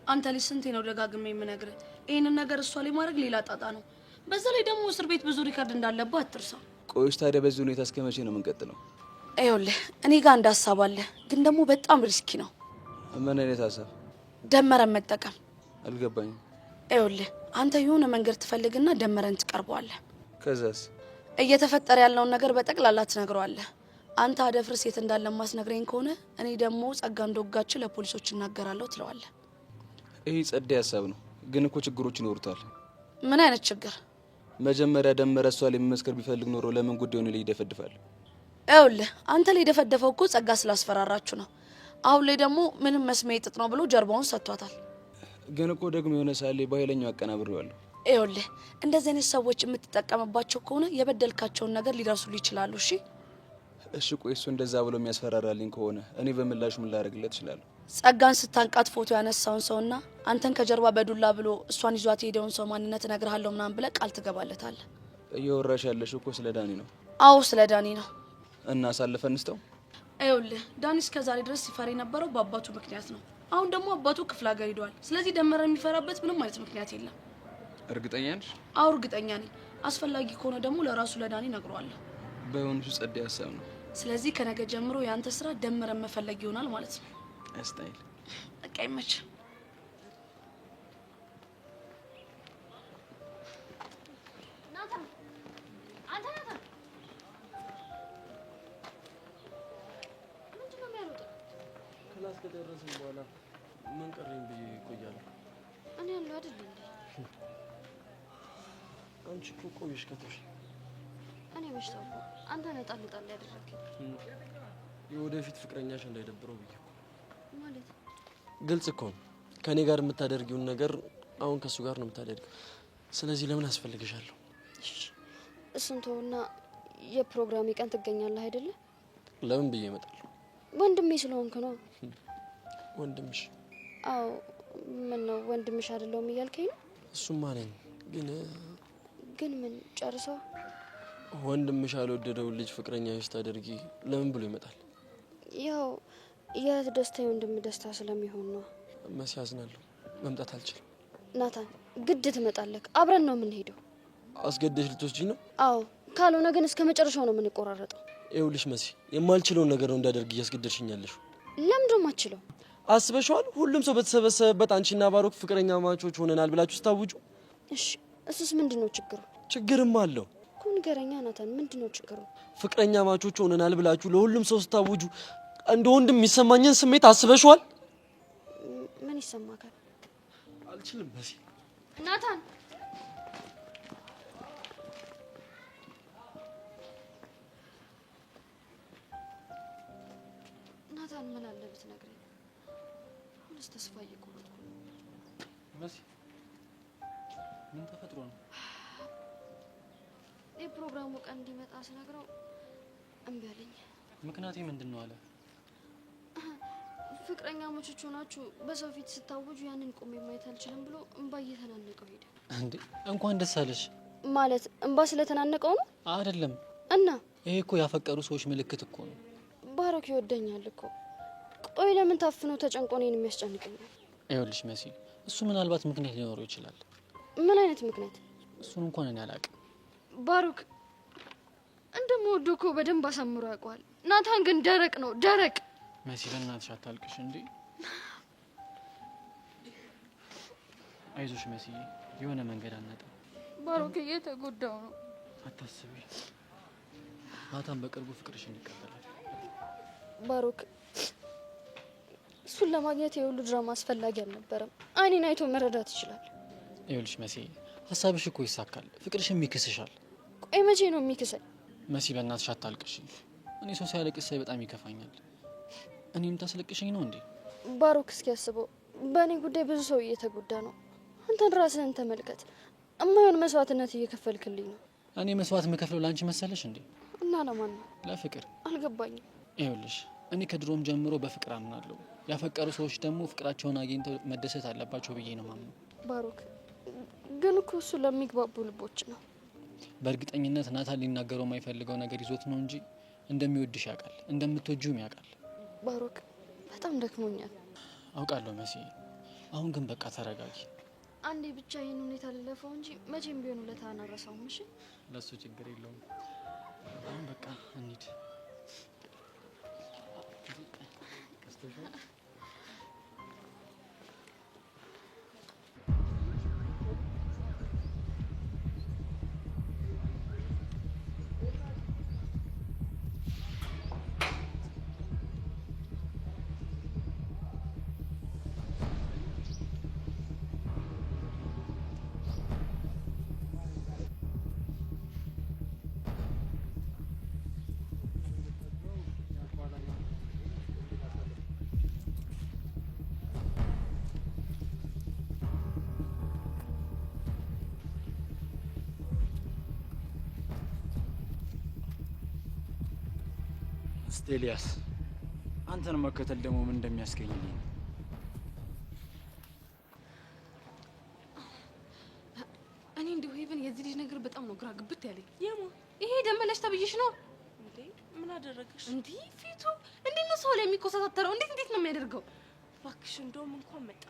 አንተ ልጅ ስንቴ ነው ደጋግሜ የምነግርህ? ይህንን ነገር እሷ ላይ ማድረግ ሌላ ጣጣ ነው። በዛ ላይ ደግሞ እስር ቤት ብዙ ሪከርድ እንዳለብህ አትርሳ። ቆይሽ ታዲያ በዚህ ሁኔታ እስከ መቼ ነው የምንቀጥለው? ይኸውልህ እኔ ጋር አንድ ሀሳብ አለ፣ ግን ደግሞ በጣም ሪስኪ ነው። ምን አይነት ሀሳብ? ደመረን መጠቀም። አልገባኝም። ይኸውልህ አንተ የሆነ መንገድ ትፈልግና ደመረን ትቀርበዋለህ። ከዛስ? እየተፈጠረ ያለውን ነገር በጠቅላላ ትነግረዋለህ። አንተ አደፍርስ የት እንዳለ ማስነግረኝ ከሆነ እኔ ደግሞ ጸጋ እንደወጋች ለፖሊሶች እናገራለሁ ትለዋለህ። ይሄ ጸዴ ሀሳብ ነው፣ ግን እኮ ችግሮች ይኖሩታል። ምን አይነት ችግር? መጀመሪያ ደመረ እሷ ላይ መመስከር ቢፈልግ ኖሮ ለምን ጉዳዩን ላይ ይደፈድፋል? ይኸውልህ አንተ ላይ የደፈደፈው እኮ ጸጋ ስላስፈራራችሁ ነው። አሁን ላይ ደግሞ ምንም መስሚያ ጥጥ ነው ብሎ ጀርባውን ሰጥቷታል። ግን እኮ ደግሞ የሆነ ሳሌ በኃይለኛው አቀናብሬዋለሁ። ይኸውልህ እንደዚህ አይነት ሰዎች የምትጠቀምባቸው ከሆነ የበደልካቸውን ነገር ሊደርሱልህ ይችላሉ። እሺ ቆይ እሱ እንደዛ ብሎ የሚያስፈራራልኝ ከሆነ እኔ በምላሹ ምን ላደርግለት እችላለሁ? ጸጋን ስታንቃት ፎቶ ያነሳውን ሰውና አንተን ከጀርባ በዱላ ብሎ እሷን ይዟት የሄደውን ሰው ማንነት እነግርሃለሁ ምናምን ብለህ ቃል ትገባለታለህ። እየወራሽ ያለሽ እኮ ስለ ዳኒ ነው። አዎ ስለ ዳኒ ነው። እና አሳልፈን እንስተው። ይኸውልህ ዳኒ እስከዛሬ ድረስ ሲፈራ የነበረው በአባቱ ምክንያት ነው። አሁን ደግሞ አባቱ ክፍለ ሀገር ሄዷል። ስለዚህ ደመረ የሚፈራበት ምንም አይነት ምክንያት የለም። እርግጠኛ ነሽ? አዎ እርግጠኛ ነኝ። አስፈላጊ ከሆነ ደግሞ ለራሱ ለዳኒ እነግረዋለሁ። በእውነቱ ጸዴ ሀሳብ ነው። ስለዚህ ከነገ ጀምሮ ያንተ ስራ ደመረን መፈለግ ይሆናል ማለት ነው። አስታይል በቃ ይመች። ክላስ ከደረስን በኋላ ምን ቀረኝ ብዬ እቆያለሁ። እኔ ያለው አይደል እንዴ? አንቺ እኮ ቆየሽ ከተውሽ። እኔ በሽታው አንተ ነጣል ያደረግኝ የወደፊት ፍቅረኛሽ እንዳይደብረው ብዬ ማለት ግልጽ እኮ ነው። ከኔ ጋር የምታደርጊውን ነገር አሁን ከሱ ጋር ነው የምታደርጊው። ስለዚህ ለምን አስፈልግሻለሁ? እሱን ተውና የፕሮግራም ቀን ትገኛለህ አይደለ? ለምን ብዬ እመጣለሁ? ወንድሜ ስለሆንክ ነው። ወንድምሽ? አዎ። ምን ነው ወንድምሽ አይደለም እያልከኝ ነው? እሱማ ነኝ። ግን ምን ጨርሰው? ወንድምሽ ያልወደደውን ልጅ ፍቅረኛሽ ታደርጊ ለምን ብሎ ይመጣል? ያው የደስታ የወንድም ደስታ ስለሚሆን ነው። መሲ አዝናለሁ። መምጣት አልችልም። ናታን ግድ ትመጣለህ። አብረን ነው የምንሄደው። አስገደሽ ልትወስጂኝ ነው? አዎ። ካልሆነ ግን እስከ መጨረሻው ነው የምንቆራረጠው። ይኸውልሽ መሲ፣ የማልችለውን ነገር ነው እንዳደርግ እያስገደድሽኛለሽ። ለምን ደሞ አትችለው? አስበሽዋል? ሁሉም ሰው በተሰበሰበበት አንቺና ባሮክ ፍቅረኛ ማቾች ሆነናል ብላችሁ ስታውጁ። እሺ፣ እሱስ ምንድነው ችግሩ? ችግርም አለው እኮ ንገረኛ ናታን፣ ምንድነው ችግሩ? ፍቅረኛ ማቾች ሆነናል ብላችሁ ለሁሉም ሰው ስታውጁ እንደ ወንድም የሚሰማኝን ስሜት አስበሽዋል? ምን ይሰማካል? አልችልም መሲ። ናታን ናታን፣ ምን አለ ብትነግረኝ? አሁንስ ተስፋ እየቆረጥኩ ነው። መሲ ምን ተፈጥሮ ነው? የፕሮግራሙ ቀን እንዲመጣ ስነግረው እምቢ አለኝ። ምክንያቱ ምንድን ነው አለ? ፍቅረኛ ሞቾች ሆናችሁ በሰው ፊት ስታወጁ ያንን ቆሜ ማየት አልችልም ብሎ እንባ እየተናነቀው ሄደ። እንዴ እንኳን ደስ አለሽ። ማለት እንባ ስለተናነቀው ነው? አይደለም። እና ይሄ እኮ ያፈቀሩ ሰዎች ምልክት እኮ ነው። ባሮክ ይወደኛል እኮ። ቆይ ለምን ታፍኖ ተጨንቆ እኔን የሚያስጨንቀኛል? ይኸውልሽ መሲ፣ እሱ ምናልባት ምክንያት ሊኖረው ይችላል። ምን አይነት ምክንያት? እሱን እንኳን እኔ አላውቅም። ባሮክ እንደምወደው እኮ በደንብ አሳምሮ ያውቀዋል። ናታን ግን ደረቅ ነው፣ ደረቅ። መሲ በእናትሽ አታልቅሽ እንዴ። አይዞሽ መሲ፣ የሆነ መንገድ አናጣ። ባሮክ እየተጎዳው ነው። አታስቢ፣ ናታን በቅርቡ ፍቅርሽን ይቀበላል። ባሮክ እሱን ለማግኘት የሁሉ ድራማ አስፈላጊ አልነበረም። አይኔን አይቶ መረዳት ይችላል። ይኸውልሽ መሲ፣ ሀሳብሽ እኮ ይሳካል፣ ፍቅርሽም ይክስሻል። ቆይ መቼ ነው የሚክሰኝ? መሲ በእናትሽ አታልቅሽ። እኔ ሰው ሲያለቅስ ሳይ በጣም ይከፋኛል። እኔም ታስለቅሽኝ ነው እንዴ? ባሮክ እስኪ ያስበው፣ በእኔ ጉዳይ ብዙ ሰው እየተጎዳ ነው። አንተን ራስህን ተመልከት። እማይሆን መስዋዕትነት እየከፈልክልኝ ነው። እኔ መስዋዕት የምከፍለው ላንቺ መሰለሽ እንዴ? እና ለማን ነው? ለፍቅር። አልገባኝም። ይኸውልሽ እኔ ከድሮም ጀምሮ በፍቅር አምናለሁ። ያፈቀሩ ሰዎች ደግሞ ፍቅራቸውን አግኝተው መደሰት አለባቸው ብዬ ነው ማምነው። ባሮክ ግን እኮ እሱ ለሚግባቡ ልቦች ነው። በእርግጠኝነት ናታን ሊናገረው የማይፈልገው ነገር ይዞት ነው እንጂ እንደሚወድሽ ያውቃል፣ እንደምትወጂውም ያውቃል። ባሮክ በጣም ደክሞኛል። አውቃለሁ መሲ፣ አሁን ግን በቃ ተረጋጊ። አንዴ ብቻ ይህን ሁኔታ ልለፈው እንጂ መቼም ቢሆን ውለታህን አልረሳውም። እሺ? ለሱ ችግር የለውም። አሁን በቃ እንሂድ። ኤልያስ፣ አንተን መከተል ደግሞ ምን እንደሚያስገኝልኝ እኔ እንደው ሄቨን የዚህ ልጅ ነገር በጣም ነው ግራ ግብት ያለኝ። ይሄ ደመለሽ ተብይሽ ነው እንዴ? ምን አደረገሽ እንዴ? ፊቱ እንዴት ነው ሰው ላይ የሚኮሳተረው? እንዴት ነው የሚያደርገው? እባክሽ እንደውም እንኳን መጣ።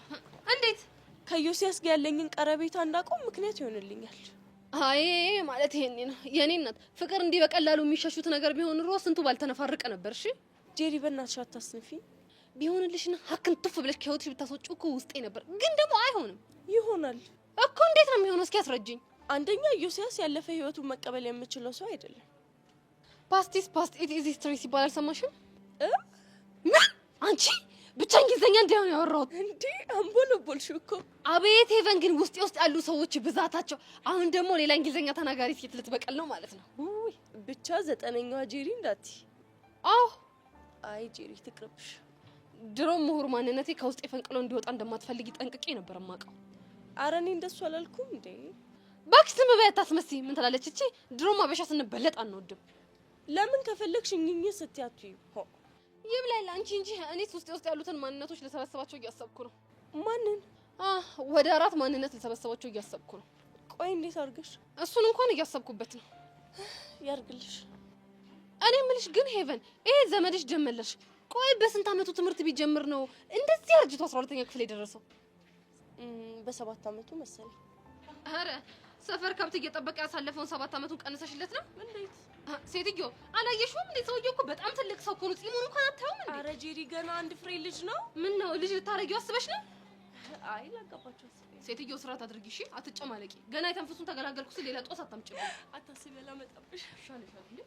እንዴት ከዮሲያስ ጋር ያለኝን ቀረቤታ እንዳቆም ምክንያት ይሆንልኛል። አይ ማለት ይሄኔ ነው የኔ እናት። ፍቅር እንዲህ በቀላሉ የሚሸሹት ነገር ቢሆን ኑሮ ስንቱ ባልተነፋረቀ ነበር። እሺ ጄሪ፣ በእናትሽ አታስንፊ። ቢሆንልሽና ሀክን ቱፍ ብለሽ ከህይወትሽ ብታስወጪው እኮ ውስጤ ነበር። ግን ደግሞ አይሆንም። ይሆናል እኮ። እንዴት ነው የሚሆነው? እስኪ አስረጅኝ። አንደኛ ዮሲያስ ያለፈ ህይወቱን መቀበል የምችለው ሰው አይደለም። ፓስቲስ ፓስት ኢት ኢዝ ሂስትሪ ሲባል አልሰማሽም? ምን አንቺ ብቻ እንግሊዘኛ እንዲያው ነው ያወራሁት። እንዴ አንቦለቦልሽ እኮ። አቤት ሄቨን ግን ውስጥ ያሉ ሰዎች ብዛታቸው። አሁን ደግሞ ሌላ እንግሊዘኛ ተናጋሪ ሴት ልትበቀል ነው ማለት ነው። ውይ ብቻ 9ኛዋ ጄሪ እንዳትዪ። አዎ አይ ጄሪ ትቅርብሽ። ድሮም ምሁር ማንነቴ ከውስጥ ፈንቅሎ እንዲወጣ እንደማትፈልጊ ጠንቅቄ ነበር የማውቀው። ኧረ እኔ እንደሱ አላልኩም እንዴ። እባክሽ ዝም በይ አታስመስይ። ምን ትላለች እቺ? ድሮም አበሻ ስንበለጥ አንወድም። ለምን ከፈለግሽ እኝኝ ስትያቱ ሆ ይብላኝ አንቺ እንጂ እኔስ ውስጥ ያሉትን ማንነቶች ልሰበስባቸው እያሰብኩ ነው። ማንን? ወደ 4 ማንነት ልሰበስባቸው እያሰብኩ ነው። ቆይ እንዴት አድርገሽ? እሱን እንኳን እያሰብኩበት ነው። ያርግልሽ። እኔ የምልሽ ግን ሄቨን ይሄ ዘመድሽ ደመለሽ ቆይ በስንት አመቱ ትምህርት ቢጀምር ነው እንደዚህ አርጅቶ 12ኛ ክፍል የደረሰው? በ7 አመቱ መሰለኝ። አረ ሰፈር ከብት እየጠበቀ ያሳለፈውን 7 አመቱን ቀንሰሽለት ነው? እንዴት ሴትዮ አላየሽውም እንዴ? ሰውዬው እኮ በጣም ትልቅ ሰው እኮ ነው። ጺሙን እንኳን አታዩም እንዴ? አረ ጄሪ ገና አንድ ፍሬ ልጅ ነው። ምን ነው ልጅ ልታረጊው አስበሽ ነው? አይ ላጋባቸው አስበኝ። ሴትዮ ስርዓት አድርጊ እሺ፣ አትጨማለቂ። ገና የተንፈሱን ተገላገልኩ ስል ሌላ ጦስ አታምጪ። አታስቢ፣ አላመጣብሽ። ይሻልሻል እንዴ?